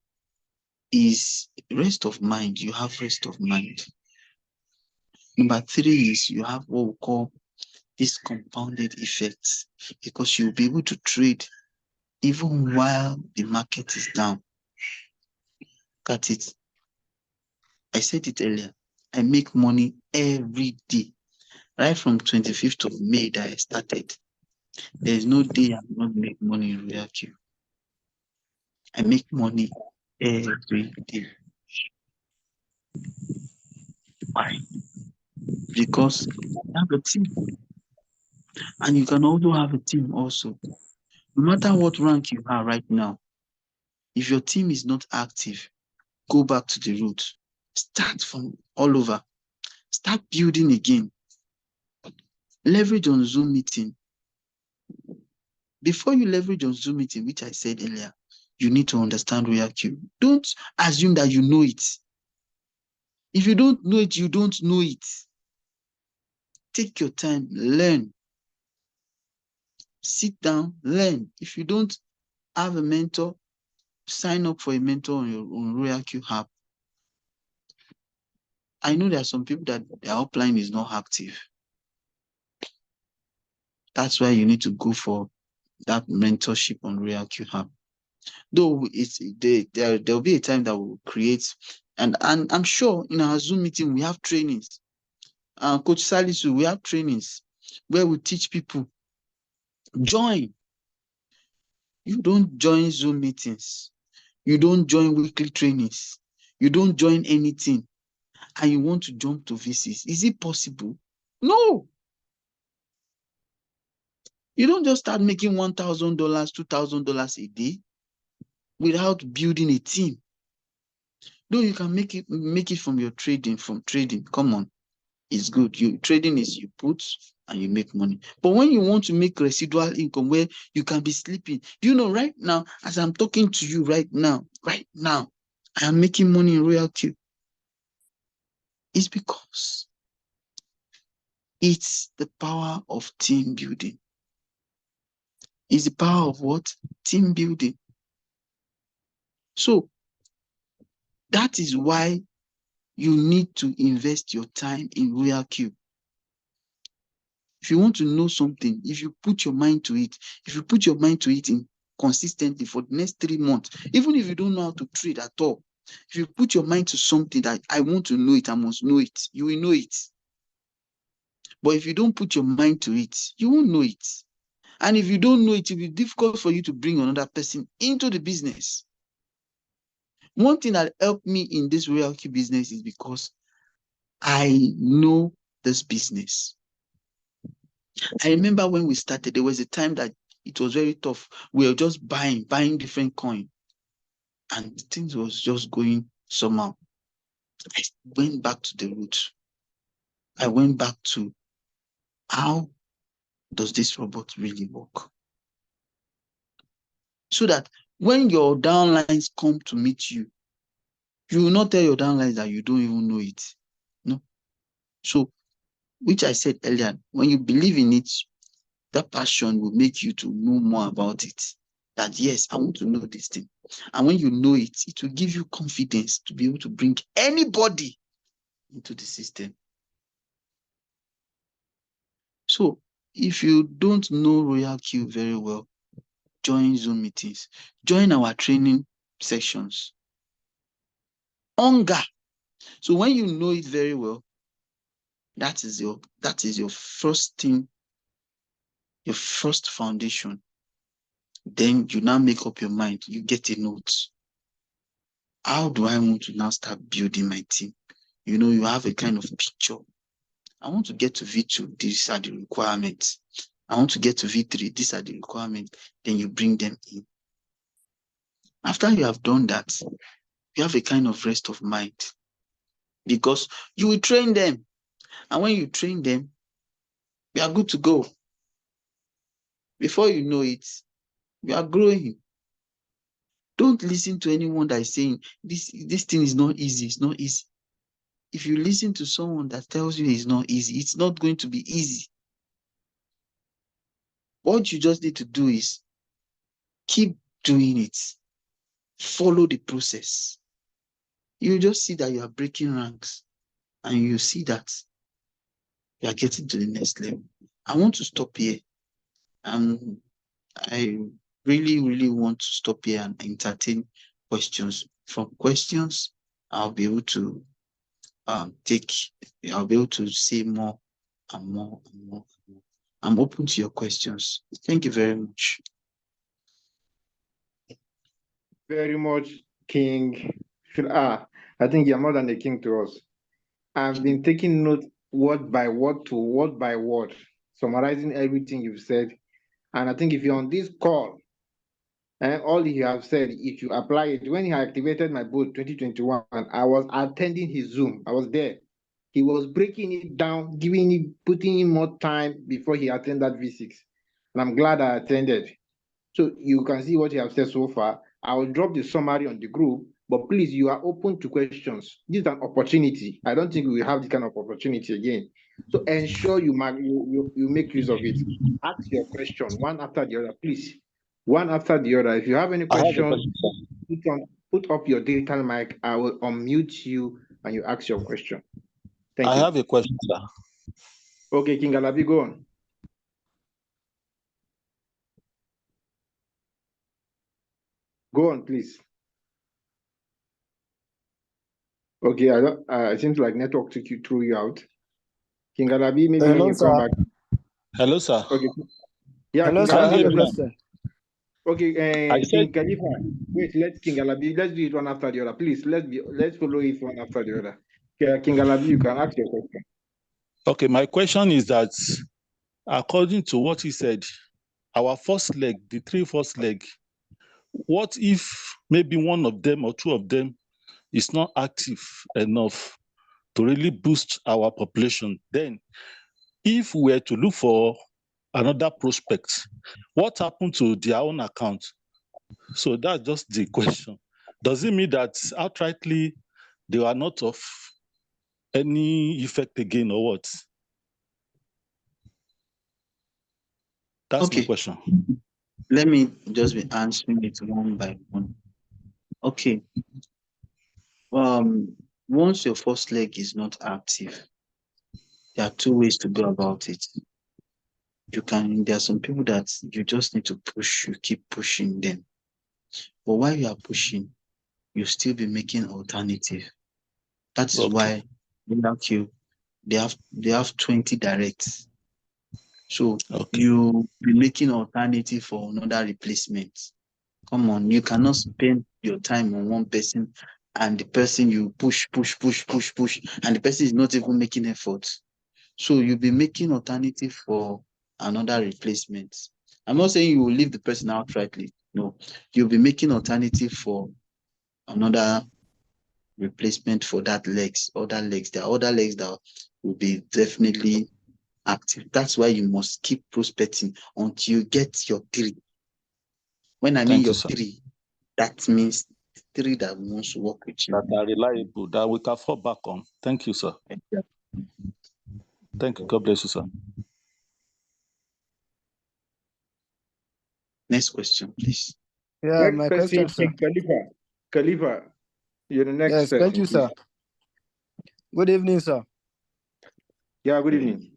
is rest of mind. You have rest of mind. Number 3 is you have what we call this compounded effect, because you'll be able to trade even while the market is down. Got it? I said it earlier. I make money every day. Right from 25th of May that I started. There is no day I will not make money in Royal Cube. I make money every day. Why? because you have a team. And you can also have a team also. No matter what rank you are right now, if your team is not active, go back to the root. Start from all over. Start building again. Leverage on Zoom meeting. Before you leverage on Zoom meeting, which I said earlier, you need to understand Royal Q. Don't assume that you know it. If you don't know it, you don't know it. Take your time, learn. Sit down, learn. If you don't have a mentor, sign up for a mentor on your own Royal Q app. I know there are some people that their upline is not active. That's why you need to go for that mentorship on Royal Q app. Though there'll be a time that we'll create, and I'm sure in our Zoom meeting we have trainings. Coach Salisu, we have trainings where we teach people. Join. You don't join Zoom meetings. You don't join weekly trainings. You don't join anything, and you want to jump to VCs. Is it possible? No. You don't just start making $1,000, $2,000 a day without building a team. Though you can make it from your trading, come on, it's good. Trading is you put and you make money. But when you want to make residual income where you can be sleeping, right now, as I'm talking to you right now, I am making money in Royal Q. It's because it's the power of team building. It's the power of what? Team building. So that is why you need to invest your time in Royal Q. If you want to know something, if you put your mind to it, consistently for the next 3 months, even if you don't know how to trade at all, if you put your mind to something that I want to know it, I must know it, you will know it. But if you don't put your mind to it, you won't know it. And if you don't know it, it will be difficult for you to bring another person into the business. One thing that helped me in this Royal Q business is because I know this business. I remember when we started, there was a time that it was very tough. We were just buying different coins, and things was just going somehow. I went back to the roots. I went back to how does this robot really work? So that when your downlines come to meet you, you will not tell your downlines that you don't even know it. No. So, which I said earlier, when you believe in it, that passion will make you to know more about it. That yes, I want to know this thing. And when you know it, it will give you confidence to be able to bring anybody into the system. So if you don't know Royal Q very well, join Zoom meetings, join our training sessions. Hunger. So when you know it very well, that is your first thing, your first foundation. Then you now make up your mind. You get a note. How do I want to now start building my team? You have a kind of picture. I want to get to V2. These are the requirements. I want to get to V3. These are the requirements. Then you bring them in. After you have done that, you have a kind of rest of mind because you will train them. And when you train them, you are good to go. Before you know it, you are growing. Don't listen to anyone that is saying this thing is not easy. It's not easy. If you listen to someone that tells you it's not easy, it's not going to be easy. What you just need to do is keep doing it. Follow the process. You just see that you are breaking ranks and you see that you are getting to the next level. I want to stop here. I really, really want to stop here and entertain questions. From questions, I'll be able to I'll be able to say more and more and more and more. I'm open to your questions. Thank you very much. Very much, King. I think you're more than a king to us. I've been taking note word by word to word by word, summarizing everything you've said. And I think if you're on this call, and all he have said, if you apply it, when he activated my boat 2021, I was attending his Zoom. I was there. He was breaking it down, putting in more time before he attended that V6. And I'm glad I attended. So you can see what you have said so far. I will drop the summary on the group, but please, you are open to questions. This is an opportunity. I don't think we will have this kind of opportunity again. So ensure you make use of it. Ask your question one after the other, please. One after the other. If you have any I have a question, question, sir. put up your digital mic. I will unmute you and you ask your question. Thank I you. have a question, sir. Okay, King Alabi, go on. Go on, please. Okay, I don't. It seems like network threw you out. King Alabi, maybe when Hello, you sir. come back. Hello, sir. Okay. Yeah, Hello, King sir. I Can you have hear a me Alabi. now? question. Okay, I said, King Khalifa. Wait, let's King Alabi. Let's do it one after the other. Please, let's follow it one after the other. Okay, King Alabi, you can ask your question. okay, my question is that according to what he said, our first leg, the three first leg, what if maybe one of them or two of them is not active enough to really boost our population? Then, if we were to look for another prospect, what happened to their own account? So that's just the question. Does it mean that outrightly they are not of any effect again, or what? That's my Okay, question. let me just be answering it one by one. Okay. Once your first leg is not active, there are two ways to go about it. There are some people that you just need to push, you keep pushing them. But while you are pushing, you still be making alternative. That is why they have 20 directs. So you be making alternative for another replacement. Come on, you cannot spend your time on one person and the person you push, and the person is not even making effort. So you'll be making alternative for another replacement. I'm not saying you will leave the person outrightly. No, you'll be making alternative for another replacement for other legs. There are other legs that will be definitely active. That's why you must keep prospecting until you get your three. When I mean your three, that means three that wants to work with you. That are reliable, that we can fall back on. Thank you, sir. Thank you. God bless you, sir. Next question, please. Yeah, Next my person, question, sir. Khalifa, you're the next Yes, person. thank you, sir. Good evening, sir. Yeah, good evening.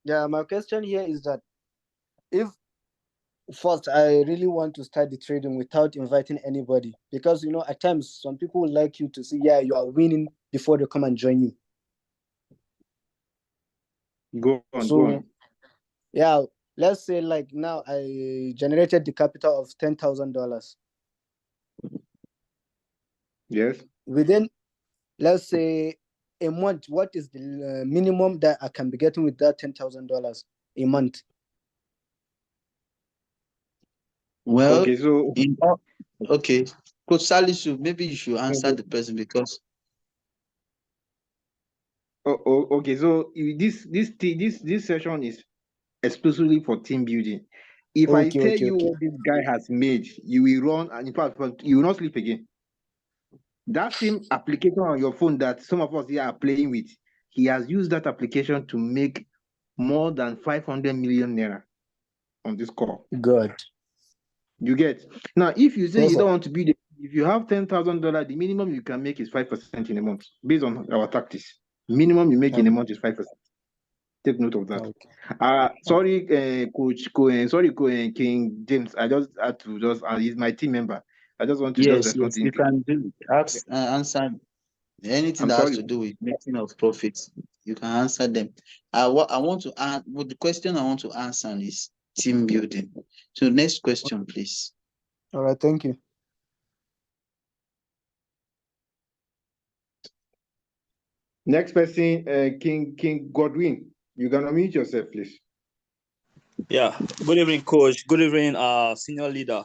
Yeah, my question here is that if first I really want to start the trading without inviting anybody, because at times some people would like you to see, yeah, you are winning before they come and join you. Go on. Yeah, let's say like now I generated the capital of $10,000. Yes. Within, let's say, a month, what is the minimum that I can be getting with that $10,000 a month? Well, okay, so okay, Coach Salisu, maybe you should answer the person because. okay, so this session is exclusively for team building. If I tell you what this guy has made, you will run, and in fact, you will not sleep again. That same application on your phone that some of us here are playing with, he has used that application to make more than 500 million naira on this call. Good. You get? Now, if you say Yes, you sir. don't want to be if you have $10,000, the minimum you can make is 5% in a month, based on our tactics. Minimum you make in a month is 5%. Take note of that. Okay. Sorry, King James. I just had to he's my team member. I just want to just respond to him. You can do answer anything that has to do with making of profits. You can answer them. I want to add. Well, the question I want to answer is team building. So next question, please. All right, thank you. Next person, King Godwin. You can unmute yourself, please. Yeah, good evening, coach. Good evening, senior leader.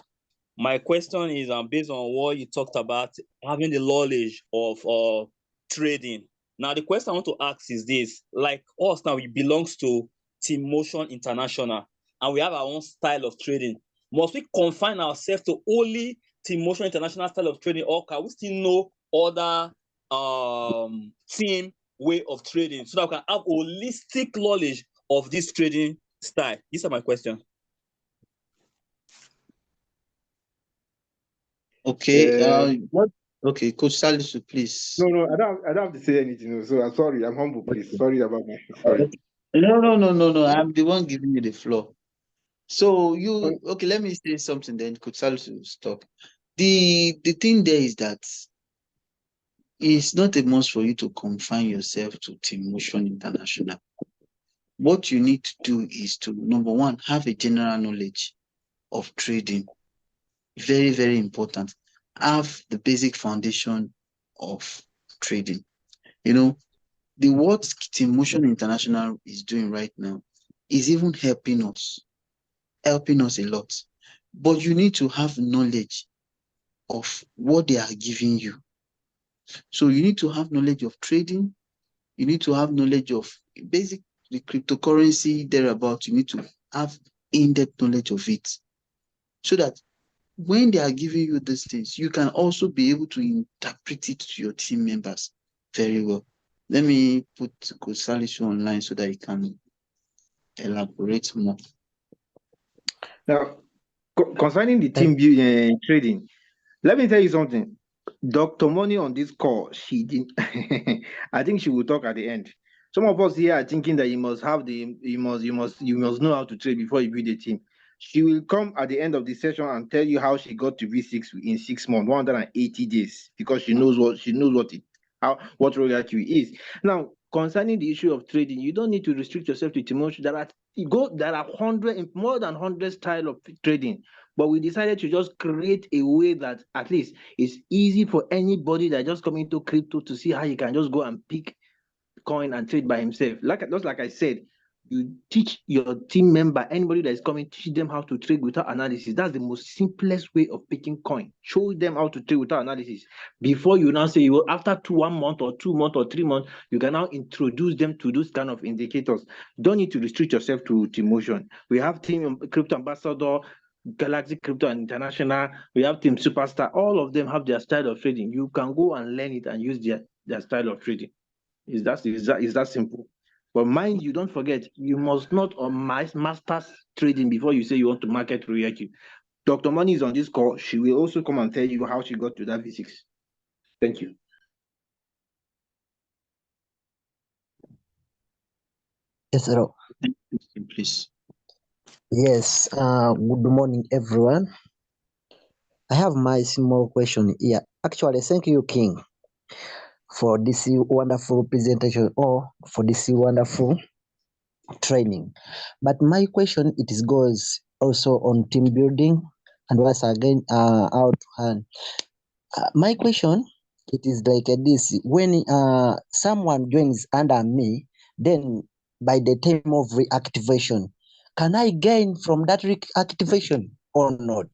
My question is based on what you talked about, having the knowledge of trading. Now, the question I want to ask is this: like us now, we belongs to Team Motion International, and we have our own style of trading. Must we confine ourselves to only Team Motion International style of trading, or can we still know other team way of trading so that we can have holistic knowledge of this trading style? These are my questions. Okay. What? Okay, Coach Salisu, please. No, I don't have to say anything. So I'm sorry. I'm humble, please. Sorry about my. Sorry. No. I'm the one giving you the floor. So you okay? Let me say something. Then Coach Salisu will stop. The thing there is that it's not a must for you to confine yourself to Team Motion International. What you need to do is to, number one, have a general knowledge of trading. Very, very important. Have the basic foundation of trading. You know, what Team Motion International is doing right now is even helping us a lot. But you need to have knowledge of what they are giving you. So you need to have knowledge of trading. You need to have knowledge of basic the cryptocurrency thereabout. You need to have in-depth knowledge of it, so that when they are giving you these things, you can also be able to interpret it to your team members very well. Let me put Coach Salisu online so that he can elaborate more. Now, concerning the team trading, let me tell you something. Dr. Money on this call, she didn't. I think she will talk at the end. Some of us here are thinking that you must know how to trade before you build a team. She will come at the end of the session and tell you how she got to V6 in 6 months, 180 days, because she knows what royalty is. Now, concerning the issue of trading, you don't need to restrict yourself to Timotion. There are more than 100 style of trading. But we decided to just create a way that at least it's easy for anybody that just come into crypto to see how you can just go and pick coin and trade by himself. Like I said, you teach your team member, anybody that is coming, teach them how to trade without analysis. That's the most simplest way of picking coin. Show them how to trade without analysis. Before you now say, after 1 month or 2 months or 3 months, you can now introduce them to those kind of indicators. Don't need to restrict yourself to Motion. We have Team Crypto Ambassador, Galaxy Crypto and International, we have Team Superstar. All of them have their style of trading. You can go and learn it and use their style of trading. Is that simple? But mind you, don't forget, you must not master trading before you say you want to market Ryuki. Dr. Money is on this call. She will also come and tell you how she got to that V6. Thank you. Yes, hello. Please. Yes, good morning, everyone. I have my small question here. Actually, thank you, King, for this wonderful presentation or for this wonderful training. But my question, goes also on team building and once again, out hand. My question, it is like this: when someone joins under me, then by the time of reactivation, can I gain from that reactivation or not?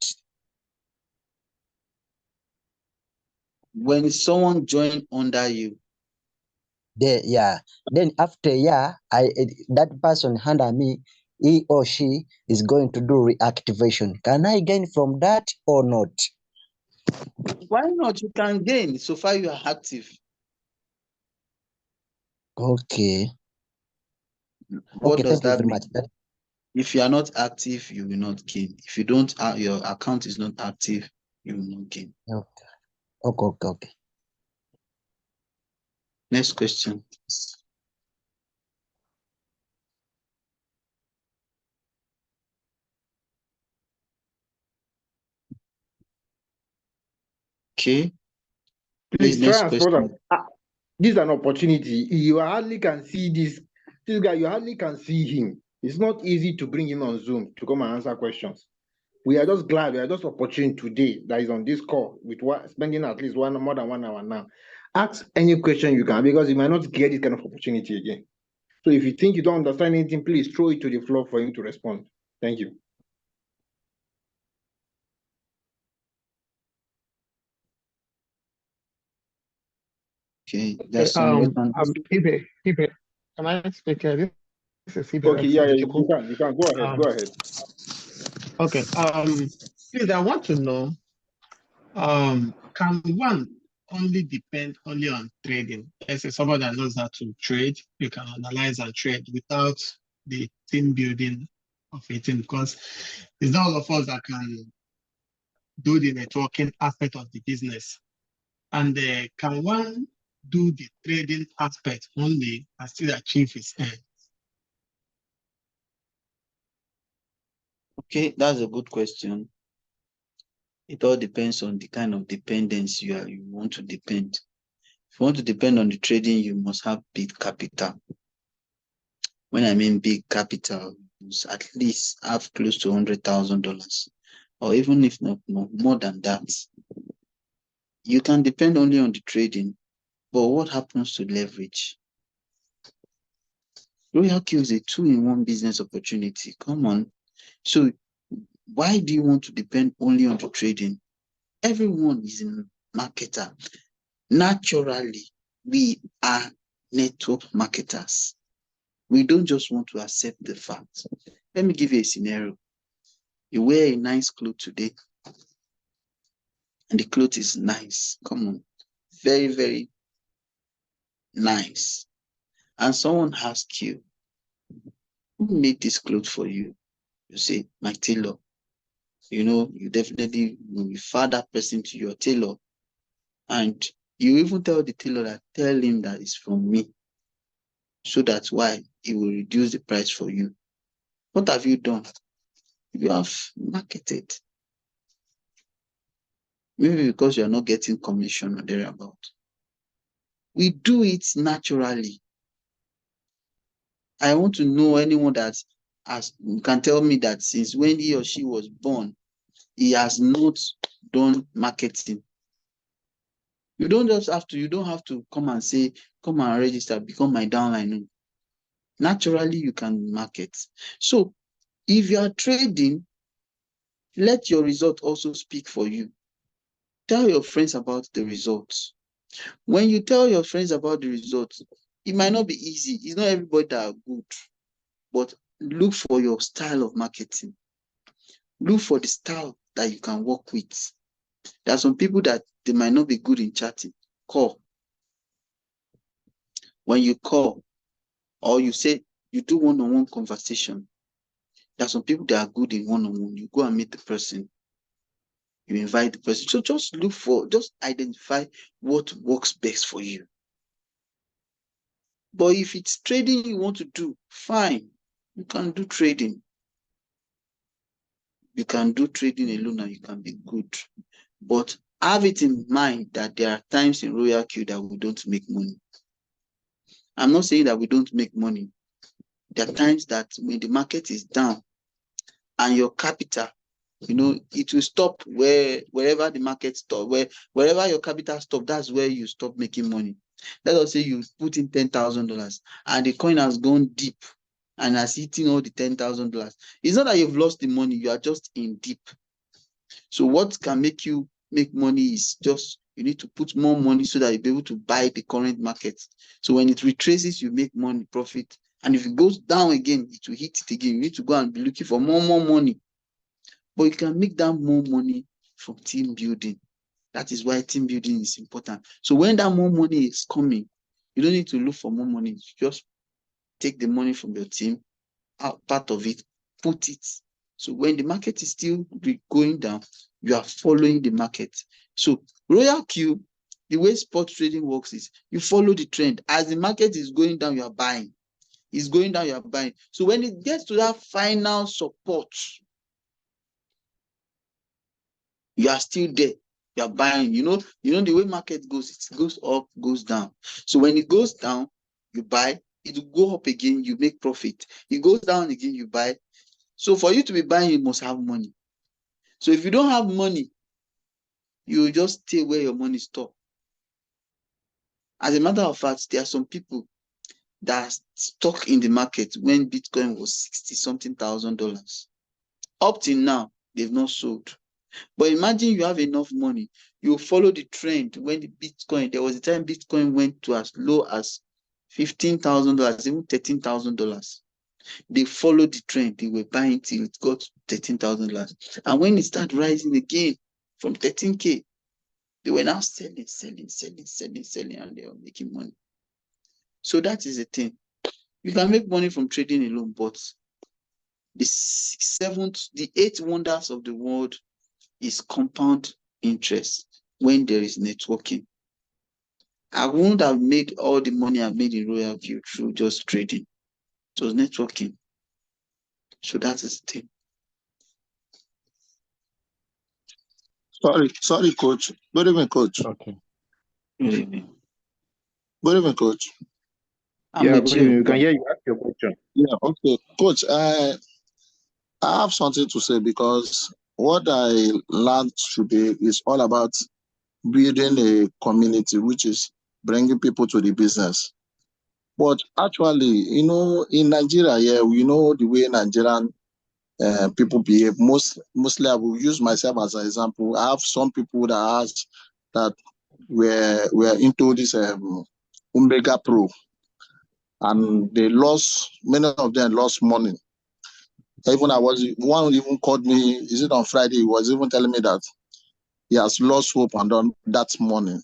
When someone join under you, then after that person under me, he or she is going to do reactivation. Can I gain from that or not? why not? You can gain so far you are active. Okay. What Okay, does thank you that very mean? much. If you are not active, you will not gain. If you don't, your account is not active, you will not gain. Okay. Next question. Okay. Please try Next and spot question. this is an opportunity. You hardly can see this guy. You hardly can see him. It's not easy to bring him on Zoom to come and answer questions. We are just glad, we are just opportunity today that is on this call with spending at least more than 1 hour now. Ask any question you can, because you might not get this kind of opportunity again. So if you think you don't understand anything, please throw it to the floor for him to respond. Thank you. Okay, there's some Ibe, can I speak? This is Ibe. Okay, yeah, you can go ahead. Go ahead. Okay. Please, I want to know, can one only depend only on trading? Let's say someone that knows how to trade, you can analyze and trade without the team building of a team, because it's not all of us that can do the networking aspect of the business. And can one do the trading aspect only and still achieve his end? Okay, that's a good question. It all depends on the kind of dependence you want to depend. If you want to depend on the trading, you must have big capital. When I mean big capital, you must at least have close to $100,000, or even if not more than that. You can depend only on the trading, but what happens to leverage? Royal Q is a 2-in-1 business opportunity. Come on. So why do you want to depend only on the trading? Everyone is a marketer. Naturally, we are network marketers. We don't just want to accept the fact. Let me give you a scenario. You wear a nice clothes today, and the clothes is nice. Come on. Very, very nice. And someone asks you, who made this clothes for you? You say, my tailor. You know, you definitely will refer that person to your tailor. And you even tell the tailor that, tell him that it's from me. So that's why he will reduce the price for you. What have you done? You have marketed. Maybe because you are not getting commission or thereabout. We do it naturally. I want to know anyone that can tell me that since when he or she was born, he has not done marketing. You don't have to come and say, come and register, become my downline. No. Naturally, you can market. So if you are trading, let your result also speak for you. Tell your friends about the results. When you tell your friends about the results, it might not be easy. It's not everybody that are good, but look for your style of marketing. Look for the style that you can work with. There are some people that they might not be good in chatting. Call. When you call, or you say you do one-on-one conversation, there are some people that are good in one-on-one. You go and meet the person. You invite the person. So just identify what works best for you. But if it's trading you want to do, fine. You can do trading. You can do trading alone and you can be good. But have it in mind that there are times in Royal Q that we don't make money. I'm not saying that we don't make money. There are times that when the market is down and your capital, it will stop wherever the market stops. Wherever your capital stops, that's where you stop making money. Let us say you put in $10,000 and the coin has gone deep and has eaten all the $10,000. It's not that you've lost the money, you are just in deep. So what can make you make money is just you need to put more money so that you'll be able to buy the current market. So when it retraces, you make money, profit. And if it goes down again, it will hit it again. You need to go and be looking for more money. But you can make that more money from team building. That is why team building is important. So when that more money is coming, you don't need to look for more money. You just take the money from your team, out part of it, put it. So when the market is still going down, you are following the market. So Royal Q, the way spot trading works is you follow the trend. As the market is going down, you are buying. It's going down, you are buying. So when it gets to that final support, you are still there. You are buying. You know the way market goes, it goes up, goes down. So when it goes down, you buy. It will go up again, you make profit. It goes down again, you buy. So for you to be buying, you must have money. So if you don't have money, you will just stay where your money is stored. As a matter of fact, there are some people that are stuck in the market when Bitcoin was 60 something $1,000. Up till now, they've not sold. But imagine you have enough money, you follow the trend when the Bitcoin, there was a time Bitcoin went to as low as $15,000, even $13,000. They followed the trend, they were buying till it got $13,000. And when it started rising again from 13K, they were now selling, and they were making money. So that is the thing. You can make money from trading alone, but the 8 wonders of the world is compound interest when there is networking. I wouldn't have made all the money I made in Royal View through just trading. It was networking. So that is the thing. Sorry, coach. Good evening, coach. Okay. Good evening. Good evening, coach. I'm a good chill. evening. You can hear you ask your question. Yeah, okay. Coach, I have something to say because what I learned today is all about building a community, which is bringing people to the business. But actually, in Nigeria, yeah, we know the way Nigerian people behave. Mostly, I will use myself as an example. I have some people that were into this Omega Pro, and many of them lost money. One even called me, is it on Friday? He was even telling me that he has lost hope on that money.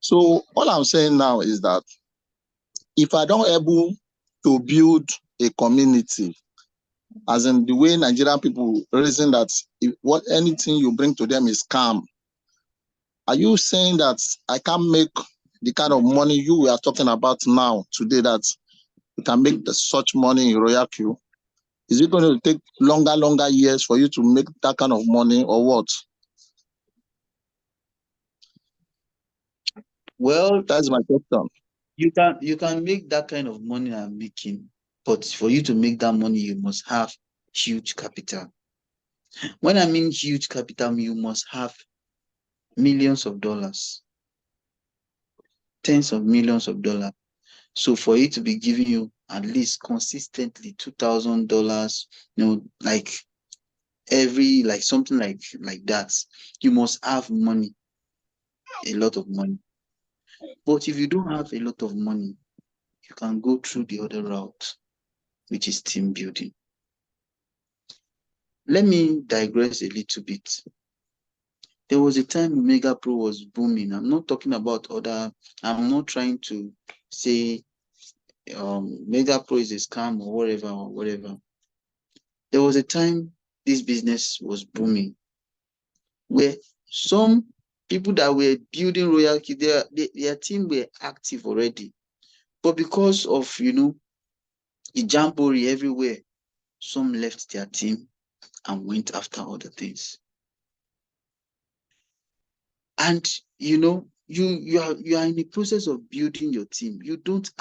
So all I'm saying now is that if I don't able to build a community, as in the way Nigerian people reason that anything you bring to them is scam, are you saying that I can't make the kind of money you are talking about now today, that you can make such money in Royal Q? Is it going to take longer years for you to make that kind of money, or what? Well, That's my question. you can make that kind of money I'm making, but for you to make that money, you must have huge capital. When I mean huge capital, you must have millions of dollars, tens of millions of dollars. So for it to be giving you at least consistently $2,000, like something like that, you must have money, a lot of money. But if you don't have a lot of money, you can go through the other route, which is team building. Let me digress a little bit. There was a time Omega Pro was booming. I'm not talking about I'm not trying to say Omega Pro is a scam or whatever. There was a time this business was booming, where some people that were building Royalty, their team were active already. But because of, the jamboree everywhere, some left their team and went after other things. And, you are in the process of building your team. You don't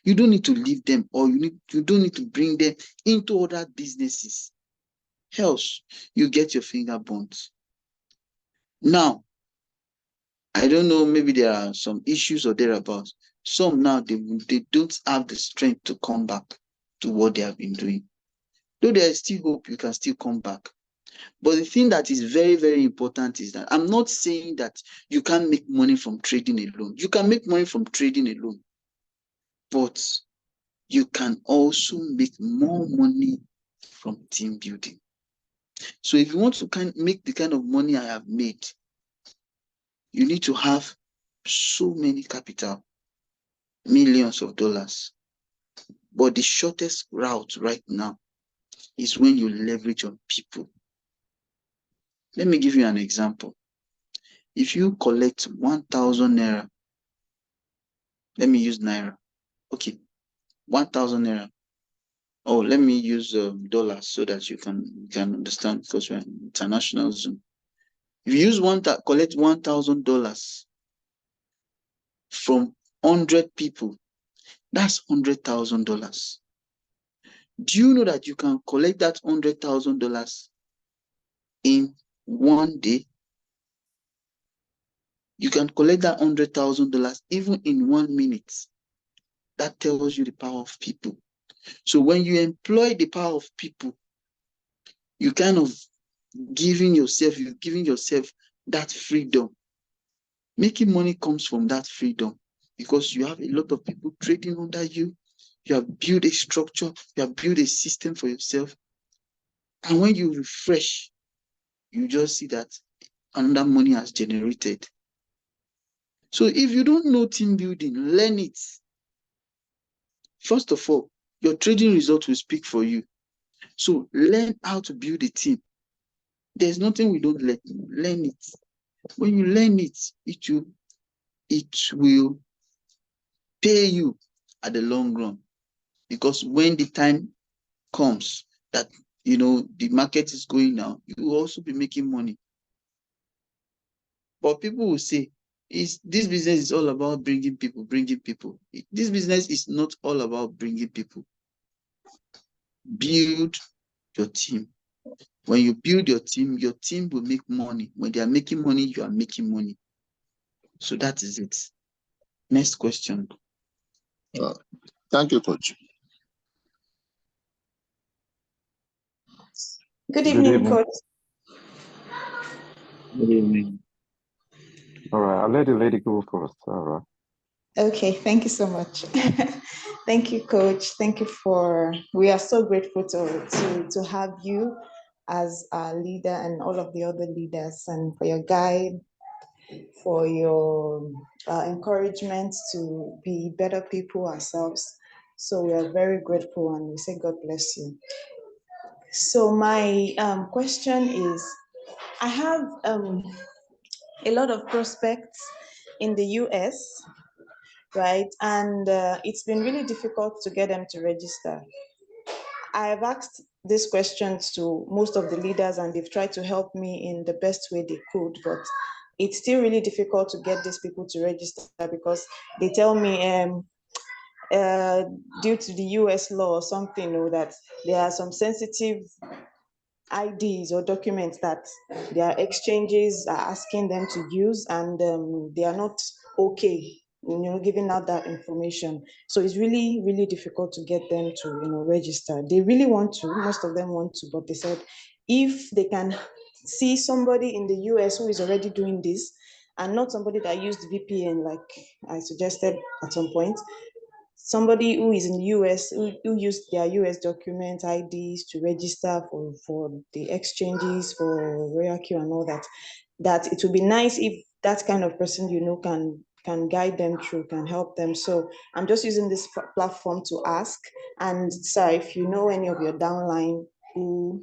need to leave them, or you don't need to bring them into other businesses. Else, you get your finger burnt. Now, I don't know, maybe there are some issues or thereabouts. Some now, they don't have the strength to come back to what they have been doing. Though there is still hope, you can still come back. But the thing that is very, very important is that I'm not saying that you can't make money from trading alone. You can make money from trading alone. But you can also make more money from team building. So if you want to make the kind of money I have made, you need to have so many capital, millions of dollars. But the shortest route right now is when you leverage on people. Let me give you an example. If you collect 1,000 naira, let me use naira. Okay, 1,000 naira. Oh, let me use dollars so that you can understand, because we're in international Zoom. If you collect $1,000 from 100 people, that's $100,000. Do you know that you can collect that $100,000 in one day. You can collect that $100,000 even in 1 minute. That tells you the power of people. So when you employ the power of people, you kind of you're giving yourself that freedom. Making money comes from that freedom because you have a lot of people trading under you. You have built a structure, you have built a system for yourself. And when you refresh, you just see that another money has generated. So if you don't know team building, learn it. First of all, your trading results will speak for you. So learn how to build a team. There's nothing we don't learn. Learn it. When you learn it, it will pay you at the long run. Because when the time comes that the market is going down, you will also be making money. But people will say, this business is all about bringing people. This business is not all about bringing people. Build your team. When you build your team will make money. When they are making money, you are making money. So that is it. Next question. Thank you, Coach. Good evening, Coach. Good evening. All right, I'll let the lady go first. All right. Okay, thank you so much. Thank you, Coach. Thank you we are so grateful to have you as our leader and all of the other leaders, and for your guide, for your encouragement to be better people ourselves. So we are very grateful and we say God bless you. So my question is, I have a lot of prospects in the US, right? And it's been really difficult to get them to register. I have asked these questions to most of the leaders and they've tried to help me in the best way they could, but it's still really difficult to get these people to register because they tell me due to the US law or something, or that there are some sensitive IDs or documents that their exchanges are asking them to use, and they are not okay, giving out that information. So it's really, really difficult to get them to, register. They really want to, most of them want to, but they said if they can see somebody in the US who is already doing this, and not somebody that used VPN, like I suggested at some point, somebody who is in the US, who used their US document IDs to register for the exchanges, for RoyalQ and all that, that it would be nice if that kind of person, can guide them through, can help them. So I'm just using this platform to ask. And sir, if you know any of your downline who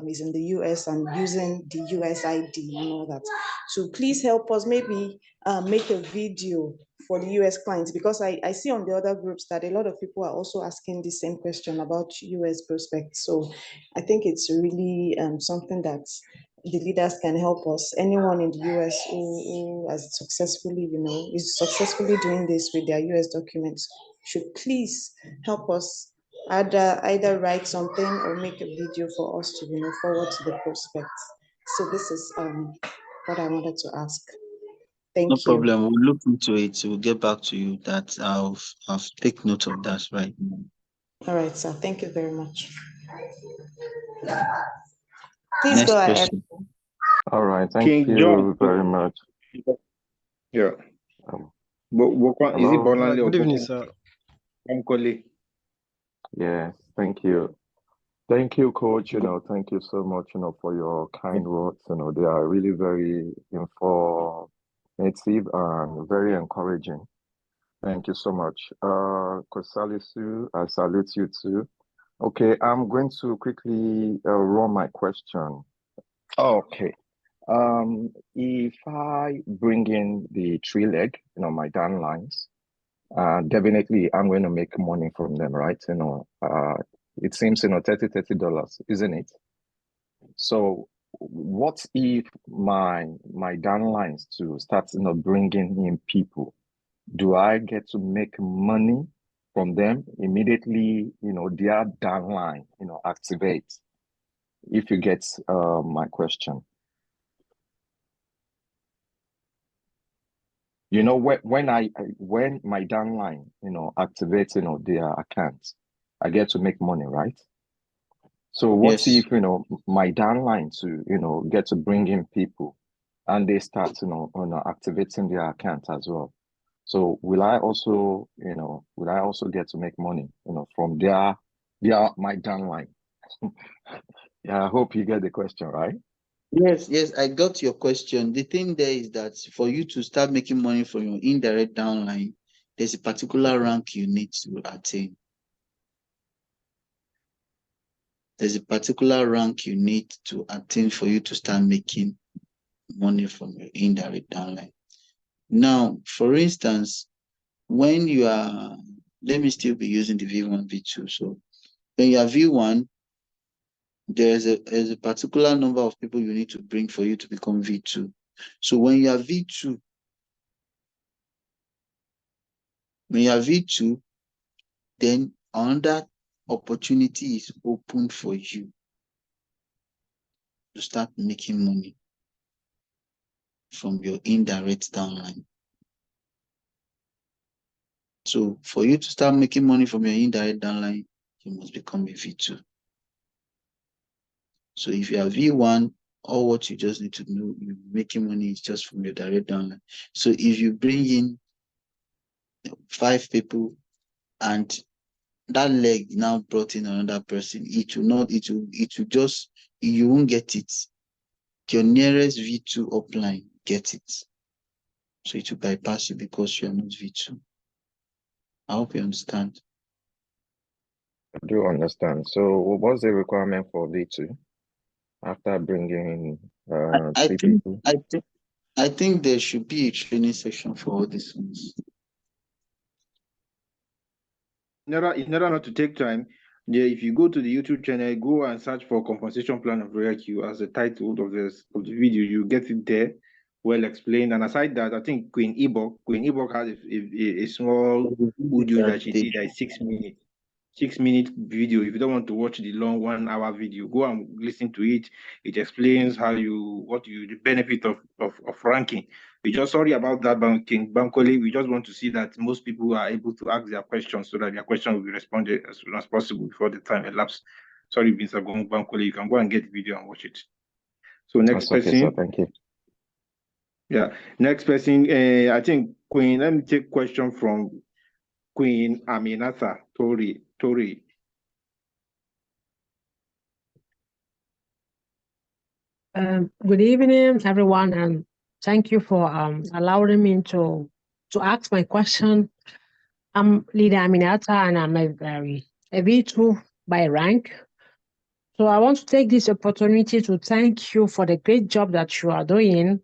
is in the US and using the US ID and all that, so please help us maybe make a video for the US clients, because I see on the other groups that a lot of people are also asking the same question about US prospects. So I think it's really something that the leaders can help us. Anyone in the US who has successfully, is successfully doing this with their US documents should please help us either write something or make a video for us to, forward to the prospects. So this is what I wanted to ask. Thank you. No problem. We'll look into it. We'll get back to you. That I'll take note of that right now. All right, sir. Thank you very much. Please Next go ahead. question. All right, thank King you John. very much. Yeah. Is Hello. it Bolanle or Good evening, sir. Bonkole? Yes, thank you. Thank you, Coach. Thank you so much, for your kind words. They are really very informative and very encouraging. Thank you so much. Coach Salisu, I salute you too. Okay, I'm going to quickly run my question. Okay. If I bring in the 3-leg, my downlines, definitely I'm going to make money from them, right? It seems, $30, isn't it? So what if my downlines to start, bringing in people? Do I get to make money from them immediately, their downline, activates? If you get my question. You know, when my downline, activates, their account, I get to make money, right? So what Yes. if, my downline to, get to bring in people and they start, activating their account as well. So will I also get to make money, from my downline? Yeah, I hope you get the question, right? Yes, I got your question. The thing there is that for you to start making money from your indirect downline, there's a particular rank you need to attain. There's a particular rank you need to attain for you to start making money from your indirect downline. Now, for instance, when you are, let me still be using the V1, V2. So when you are V1, there's a particular number of people you need to bring for you to become V2. So when you are V2, then another opportunity is open for you to start making money from your indirect downline. So for you to start making money from your indirect downline, you must become a V2. So if you are V1, all what you just need to know, you're making money is just from your direct downline. So if you bring in 5 people and that leg now brought in another person, you won't get it. Your nearest V2 upline get it. So it will bypass you because you are not V2. I hope you understand. I do understand. So what's the requirement for V2 after bringing three people? I think there should be a training section for all these ones. In order not to take time, if you go to the YouTube channel, go and search for compensation plan of Royal Q as the title of the video. You get it there, well explained. And aside that, I think Queen Ebock has a small audio that she did, like 6 minutes. 6-minute video. If you don't want to watch the long 1-hour video, go and listen to it. It explains the benefit of ranking. We're just sorry about that, King Bankole. We just want to see that most people are able to ask their questions so that their question will be responded as soon as possible before the time elapses. Sorry, Mr. Bankole, you can go and get the video and watch it. So next person. Okay, sir. Thank you. Yeah, next person. I think Queen. Let me take question from Queen Aminata Tori. Good evening, everyone, and thank you for allowing me to ask my question. I'm Leader Aminata, and I'm a V2 by rank. So I want to take this opportunity to thank you for the great job that you are doing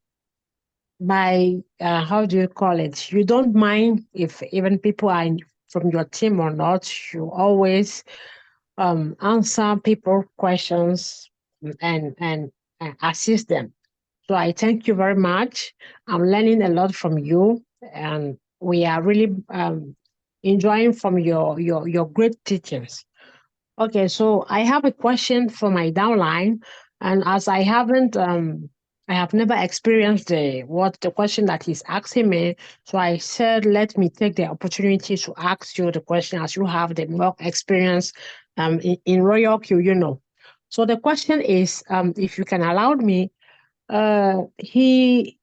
by, how do you call it? You don't mind if even people are from your team or not. You always answer people's questions and assist them. So I thank you very much. I'm learning a lot from you, and we are really enjoying from your great teachings. Okay, so I have a question for my downline, and as I haven't, I have never experienced the question that he's asking me, so I said, let me take the opportunity to ask you the question as you have the more experience in Royal Q, So the question is, if you can allow me, he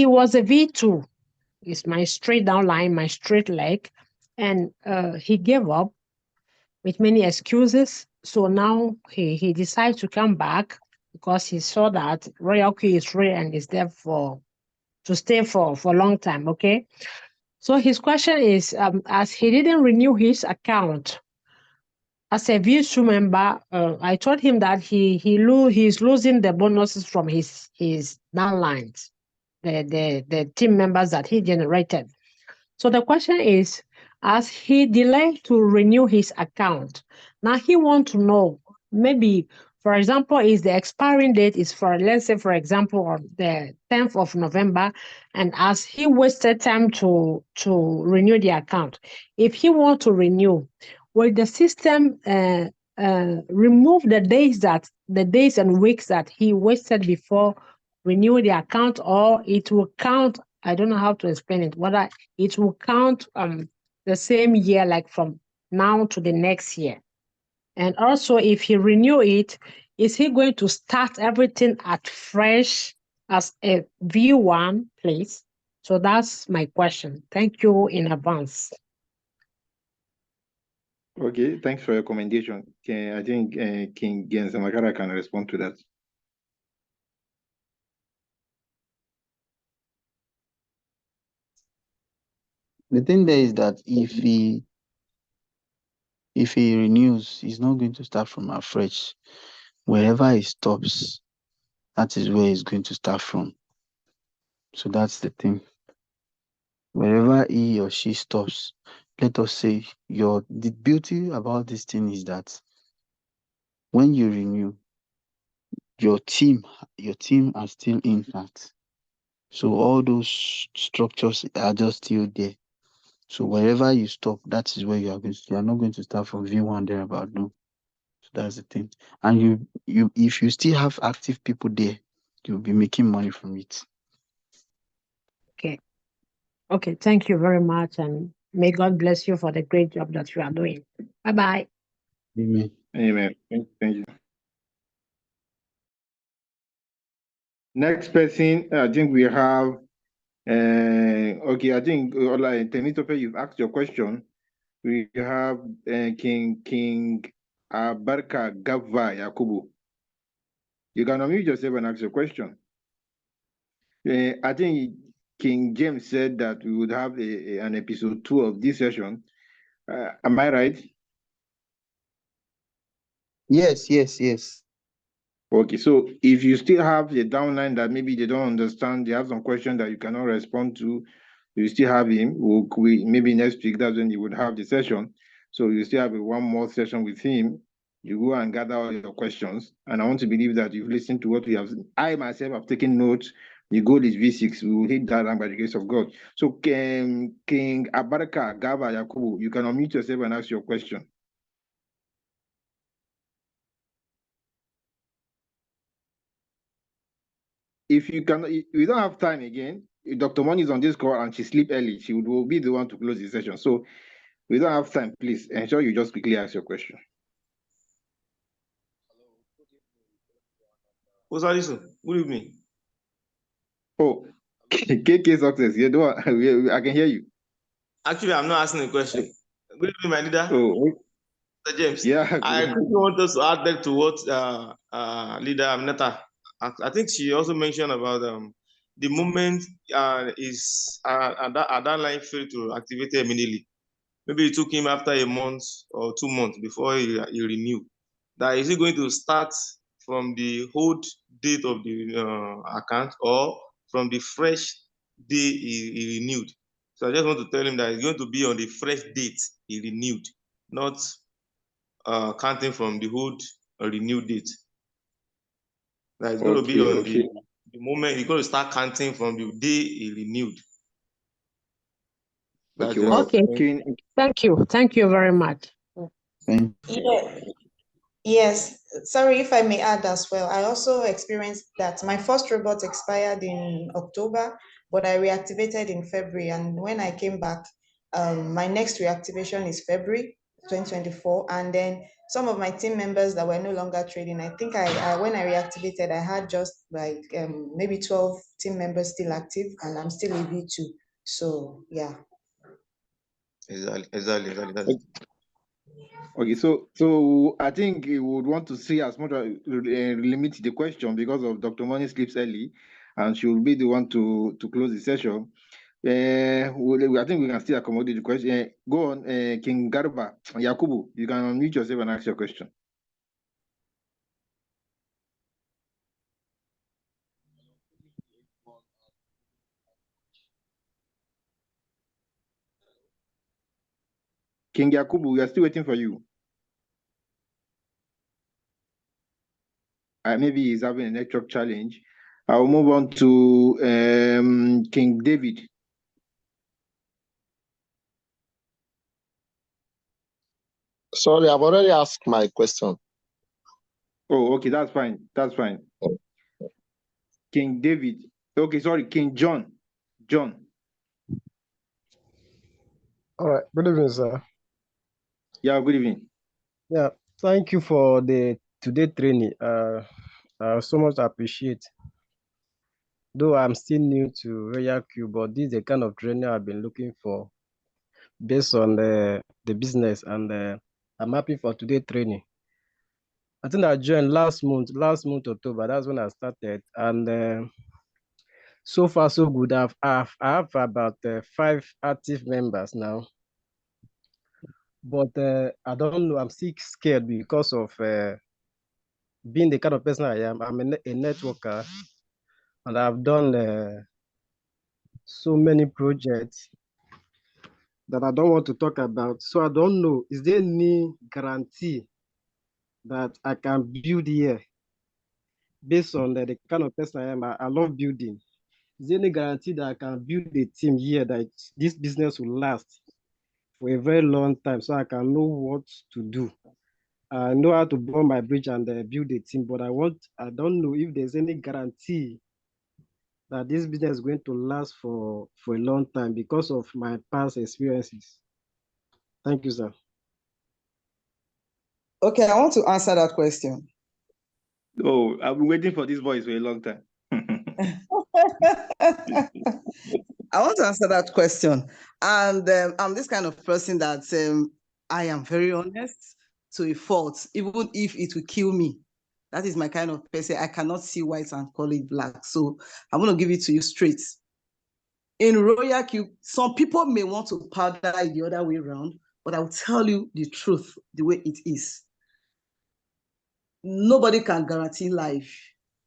was a V2. It's my straight down line, my straight leg, and he gave up with many excuses. So now he decided to come back because he saw that Royal Q is real and is there to stay for a long time. Okay. So his question is, as he didn't renew his account as a V2 member, I told him that he's losing the bonuses from his downlines, the team members that he generated. So the question is, as he delayed to renew his account, now he wants to know, maybe, for example, is the expiring date is for, let's say, for example, on the 10th of November, and as he wasted time to renew the account, if he wants to renew, will the system remove the days that the days and weeks that he wasted before renewing the account, or it will count. I don't know how to explain it, whether it will count the same year, like from now to the next year. And also, if he renew it, is he going to start everything at fresh as a V1, please? So that's my question. Thank you in advance. Okay, thanks for your commendation. I think King Gensamakara can respond to that. The thing there is that if he renews, he's not going to start from afresh. Wherever he stops, that is where he's going to start from. So that's the thing. Wherever he or she stops, let us say the beauty about this thing is that when you renew, your team are still intact. So all those structures are just still there. So wherever you stop, that is where you are going. You are not going to start from V1 thereabout. No. So that's the thing. And if you still have active people there, you'll be making money from it. Okay. Okay. Thank you very much. And may God bless you for the great job that you are doing. Bye-bye. Amen. Amen. Thank you. Next person, I think we have. Okay, I think Temitope, you've asked your question. We have King Abarka Gava Yakubu. You can unmute yourself and ask your question. I think King James said that we would have an episode 2 of this session. Am I right? Yes. Okay, so if you still have a downline that maybe they don't understand, they have some question that you cannot respond to, you still have him. Maybe next week, that's when you would have the session. So you still have one more session with him. You go and gather all your questions. And I want to believe that you've listened to what we have. I myself have taken notes. The goal is V6. We will hit that by the grace of God. So King Abaraka Gava Yakubu, you can unmute yourself and ask your question. If you don't have time again, Dr. Money is on this call and she sleep early. She will be the one to close the session. So we don't have time. Please ensure you just quickly ask your question. What's that? Good evening. Oh, KK success. I can hear you. Actually, I'm not asking a question. Good evening, my leader. Oh, Mr. James. yeah. I quickly want us to add that to what leader Aminata. I think she also mentioned about the moment is that line failed to activate immediately. Maybe it took him after a month or 2 months before he renewed. That is he going to start from the old date of the account or from the fresh day he renewed? So I just want to tell him that it's going to be on the fresh date he renewed, not counting from the old renewed date. That it's going to be on the moment he's going to start counting from the day he renewed. Okay. Thank you. Thank you very much. Yeah. Yes, sorry if I may add as well. I also experienced that my first robot expired in October, but I reactivated in February. And when I came back, my next reactivation is February 2024. And then some of my team members that were no longer trading, I think when I reactivated, I had just like maybe 12 team members still active, and I'm still a V2. So yeah. Exactly. Okay, so I think we would want to see as much as limit the question because of Dr. Money sleeps early, and she will be the one to close the session. I think we can still accommodate the question. Go on, King Garba Yakubu. You can unmute yourself and ask your question. King Yakubu, we are still waiting for you. Maybe he's having a network challenge. I'll move on to King David. Sorry, I've already asked my question. Oh, okay, that's fine. That's fine. King David. Okay, sorry, King John. John. All right. Good evening, sir. Yeah, good evening. Yeah, thank you for the today training. I so much appreciate. Though I'm still new to Royal Q, but this is the kind of training I've been looking for based on the business, and I'm happy for today training. I think I joined last month October. That's when I started, and so far so good. I have about 5 active members now, but I don't know. I'm still scared because of being the kind of person I am. I'm a networker, and I've done so many projects that I don't want to talk about. So I don't know. Is there any guarantee that I can build here based on the kind of person I am? I love building. Is there any guarantee that I can build a team here that this business will last for a very long time, so I can know what to do? I know how to burn my bridge and build a team, but I don't know if there's any guarantee that this business is going to last for a long time because of my past experiences. Thank you, sir. Okay, I want to answer that question. Oh, I've been waiting for this voice for a long time. I want to answer that question. And I'm this kind of person that I am very honest to a fault, even if it will kill me. That is my kind of person. I cannot see white and call it black. So I'm going to give it to you straight. In Royal Q, some people may want to powder it the other way around, but I will tell you the truth, the way it is. Nobody can guarantee life.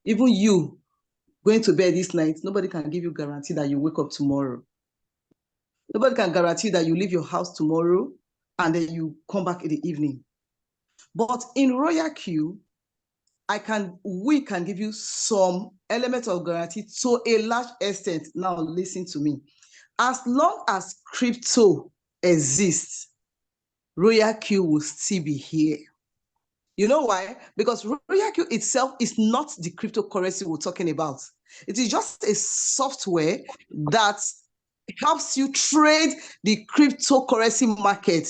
Even you going to bed this night, nobody can give you guarantee that you wake up tomorrow. Nobody can guarantee that you leave your house tomorrow and then you come back in the evening. But in Royal Q, we can give you some element of guarantee to a large extent. Now listen to me. As long as crypto exists, Royal Q will still be here. You know why? Because Royal Q itself is not the cryptocurrency we're talking about. It is just a software that helps you trade the cryptocurrency market.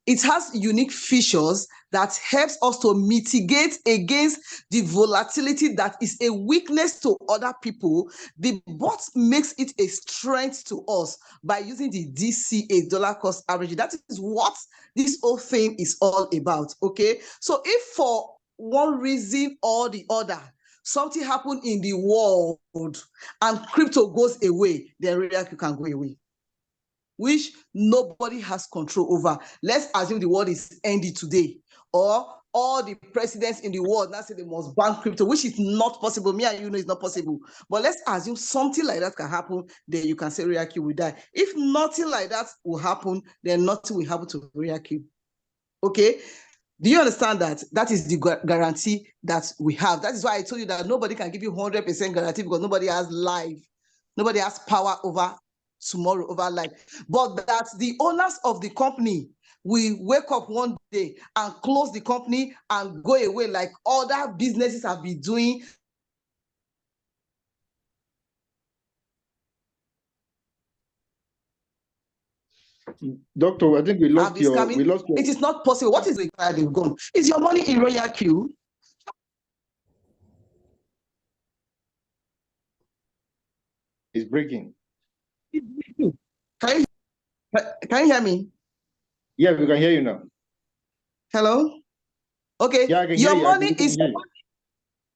It has unique features that helps us to mitigate against the volatility that is a weakness to other people. The bot makes it a strength to us by using the DCA, dollar cost average. That is what this whole thing is all about, okay? So if for one reason or the other, something happened in the world and crypto goes away, then Royal Q can go away, which nobody has control over. Let's assume the world is ending today, or all the presidents in the world now say they must ban crypto, which is not possible. Me and you know it's not possible. But let's assume something like that can happen, then you can say Royal Q will die. If nothing like that will happen, then nothing will happen to Royal Q. Okay? Do you understand that? That is the guarantee that we have. That is why I told you that nobody can give you 100% guarantee, because nobody has life. Nobody has power over tomorrow, over life. But that the owners of the company will wake up one day and close the company and go away like other businesses have been doing. Doctor, I think we lost your. It is not possible. What is required? They've gone. Is your money in Royal Q? It's breaking. Can you hear me? Yeah, we can hear you now. Hello? Okay. Yeah, I can your hear you. money is.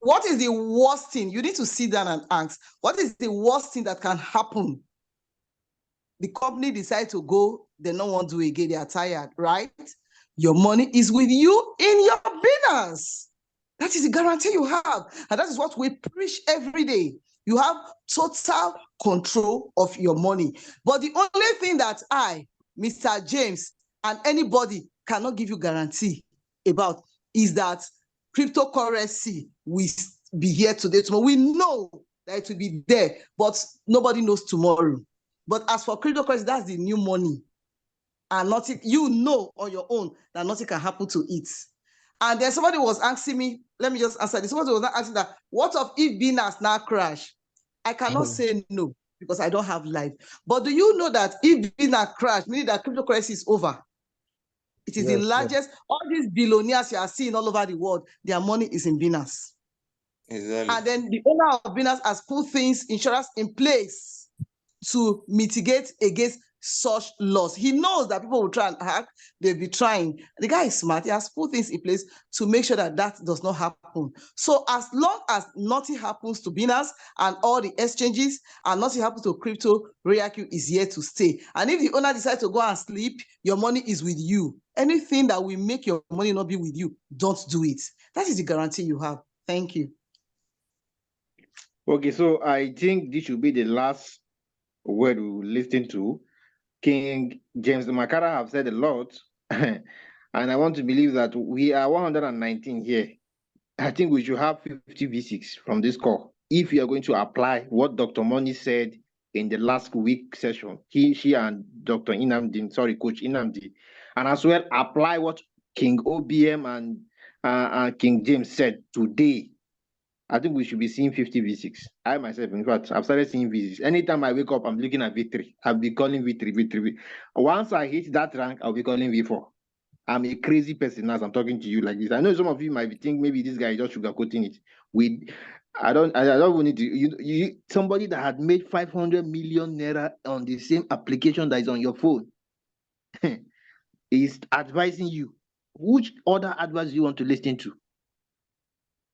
What is the worst thing? You need to sit down and ask, what is the worst thing that can happen? The company decide to go, they don't want to do it again, they are tired, right? Your money is with you in your business. That is the guarantee you have. And that is what we preach every day. You have total control of your money. But the only thing that I, Mr. James, and anybody cannot give you guarantee about is that cryptocurrency will be here today, tomorrow. We know that it will be there, but nobody knows tomorrow. But as for cryptocurrency, that's the new money. And nothing, you know on your own that nothing can happen to it. And then somebody was asking me, let me just answer this. Somebody was not asking that, what if Binance now crash? I cannot say no because I don't have life. But do you know that if Binance crash, meaning that cryptocurrency is over? It is the largest, all these billionaires you are seeing all over the world, their money is in Binance. Exactly. And then the owner of Binance has put things, insurance in place to mitigate against such loss. He knows that people will try and hack, they'll be trying. The guy is smart, he has put things in place to make sure that that does not happen. So as long as nothing happens to Binance and all the exchanges and nothing happens to crypto, RoyalQ is here to stay. And if the owner decides to go and sleep, your money is with you. Anything that will make your money not be with you, don't do it. That is the guarantee you have. Thank you. Okay, so I think this should be the last word we will listen to. King James Makara have said a lot, and I want to believe that we are 119 here. I think we should have 50 V6 from this call. If you are going to apply what Dr. Money said in the last week session, she and Dr. Inamdi, sorry, Coach Inamdi, and as well apply what King OBM and King James said today, I think we should be seeing 50 V6. I myself, in fact, I've started seeing V6. Anytime I wake up, I'm looking at V3. I'll be calling V3, V3. Once I hit that rank, I'll be calling V4. I'm a crazy person as I'm talking to you like this. I know some of you might think maybe this guy is just sugarcoating it. I don't even need to. Somebody that had made 500 million naira on the same application that is on your phone is advising you. Which other advice you want to listen to?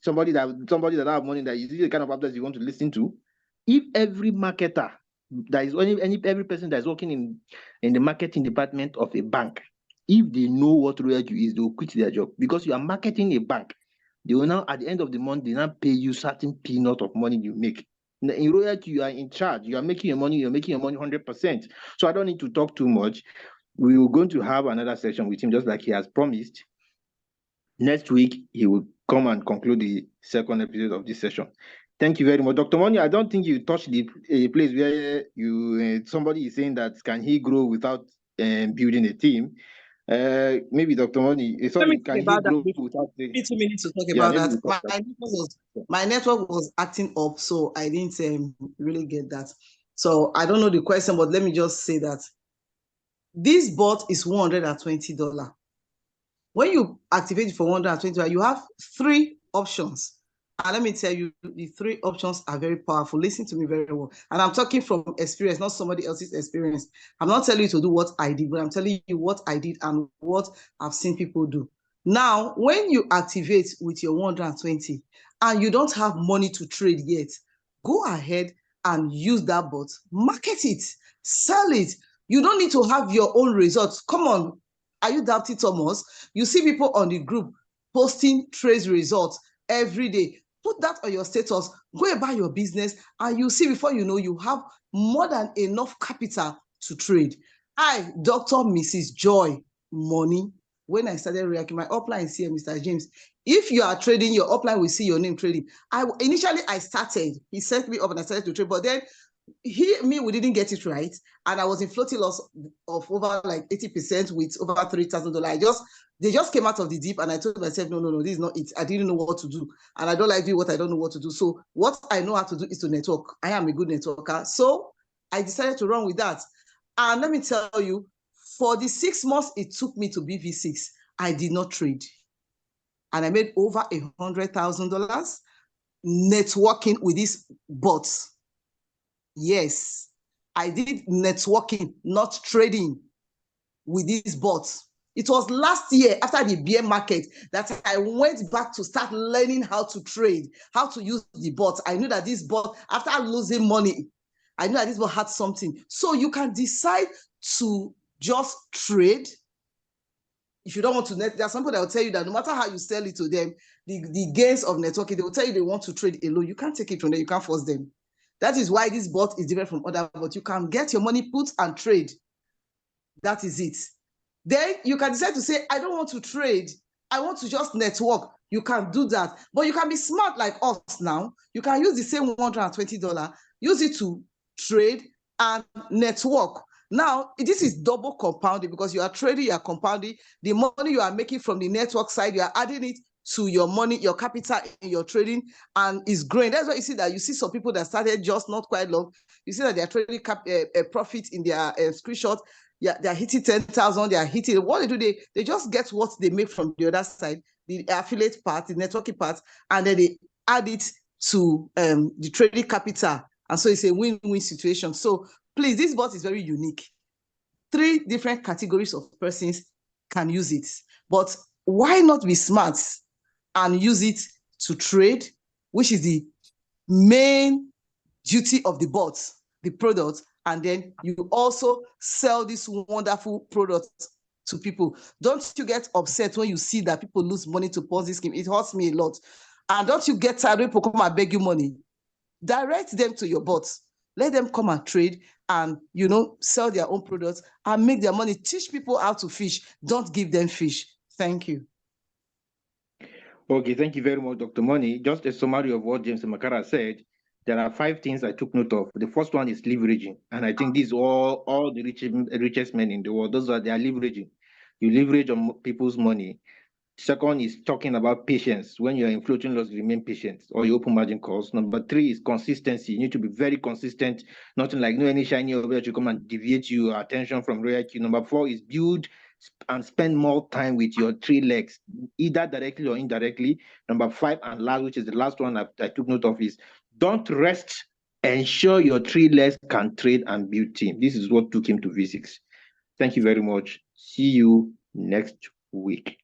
Somebody that have money, that is the kind of advice you want to listen to. If every marketer that is every person that is working in the marketing department of a bank, if they know what RoyalQ is, they will quit their job, because you are marketing a bank. They will now, at the end of the month, they now pay you certain peanut of money you make. In RoyalQ, you are in charge. You are making your money. You're making your money 100%. So I don't need to talk too much. We are going to have another session with him, just like he has promised. Next week, he will come and conclude the second episode of this session. Thank you very much. Dr. Money, I don't think you touched the place where somebody is saying that can he grow without building a team? Maybe Dr. Money, sorry, can he grow without the... 2 minutes to talk about that. My network was acting up, so I didn't really get that. So I don't know the question, but let me just say that this bot is $120. When you activate it for $120, you have 3 options. And let me tell you, the 3 options are very powerful. Listen to me very well. And I'm talking from experience, not somebody else's experience. I'm not telling you to do what I did, but I'm telling you what I did and what I've seen people do. Now, when you activate with your 120 and you don't have money to trade yet, go ahead and use that bot. Market it, sell it. You don't need to have your own results. Come on. Are you Dapty Thomas? You see people on the group posting trade results every day. Put that on your status. Go about your business, and you see, before you know, you have more than enough capital to trade. I, Dr. Mrs. Joy Money, when I started RoyalQ, my upline is here, Mr. James. If you are trading, your upline will see your name trading. Initially, I started. He set me up and I started to trade, but then we didn't get it right, and I was in floating loss of over like 80% with over $3,000. They just came out of the deep, and I told myself, no, this is not it. I didn't know what to do, and I don't like doing what I don't know what to do. So what I know how to do is to network. I am a good networker, so I decided to run with that. And let me tell you, for the 6 months it took me to be V6, I did not trade, and I made over $100,000 networking with these bots. Yes, I did networking, not trading with these bots. It was last year after the bear market that I went back to start learning how to trade, how to use the bots. I knew that this bot, after losing money, I knew that this bot had something. So you can decide to just trade. If you don't want to there are some people that will tell you that no matter how you sell it to them, the gains of networking, they will tell you they want to trade alone. You can't take it from there. You can't force them. That is why this bot is different from other bots. You can get your money put and trade. That is it. Then you can decide to say, I don't want to trade. I want to just network. You can do that. But you can be smart like us now. You can use the same $120, use it to trade and network. Now, this is double compounding because you are trading, you are compounding. The money you are making from the network side, you are adding it to your money, your capital in your trading, and it's growing. That's why you see that you see some people that started just not quite long. You see that they're trading profit in their screenshot. Yeah, they're hitting 10,000, they are hitting. What they do, they just get what they make from the other side, the affiliate part, the networking part, and then they add it to the trading capital. And so it's a win-win situation. So please, this bot is very unique. 3 different categories of persons can use it. But why not be smart and use it to trade, which is the main duty of the bot, the product, and then you also sell this wonderful product to people. Don't you get upset when you see that people lose money to Ponzi scheme? It hurts me a lot. And don't you get tired when people come and beg you money? Direct them to your bots. Let them come and trade and, you know, sell their own products and make their money. Teach people how to fish. Don't give them fish. Thank you. Okay, thank you very much, Dr. Money. Just a summary of what James Makara said. There are 5 things I took note of. The first one is leveraging. And I think these are all the richest men in the world. They are leveraging. You leverage on people's money. Second is talking about patience. When you're in floating loss, remain patient or you open margin calls. Number 3 is consistency. You need to be very consistent. Nothing like any shiny over that you come and deviate your attention from Royal Q. Number 4 is build and spend more time with your 3 legs, either directly or indirectly. Number 5 and last, which is the last one I took note of, is don't rest. Ensure your 3 legs can trade and build team. This is what took him to V6. Thank you very much. See you next week.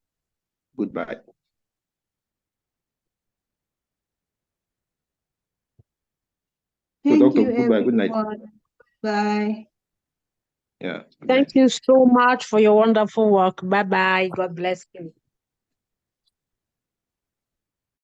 Goodbye. Thank Doctor, you, goodbye. Good night. everyone. Bye. Yeah. Thank you so much for your wonderful work. Bye-bye. God bless you.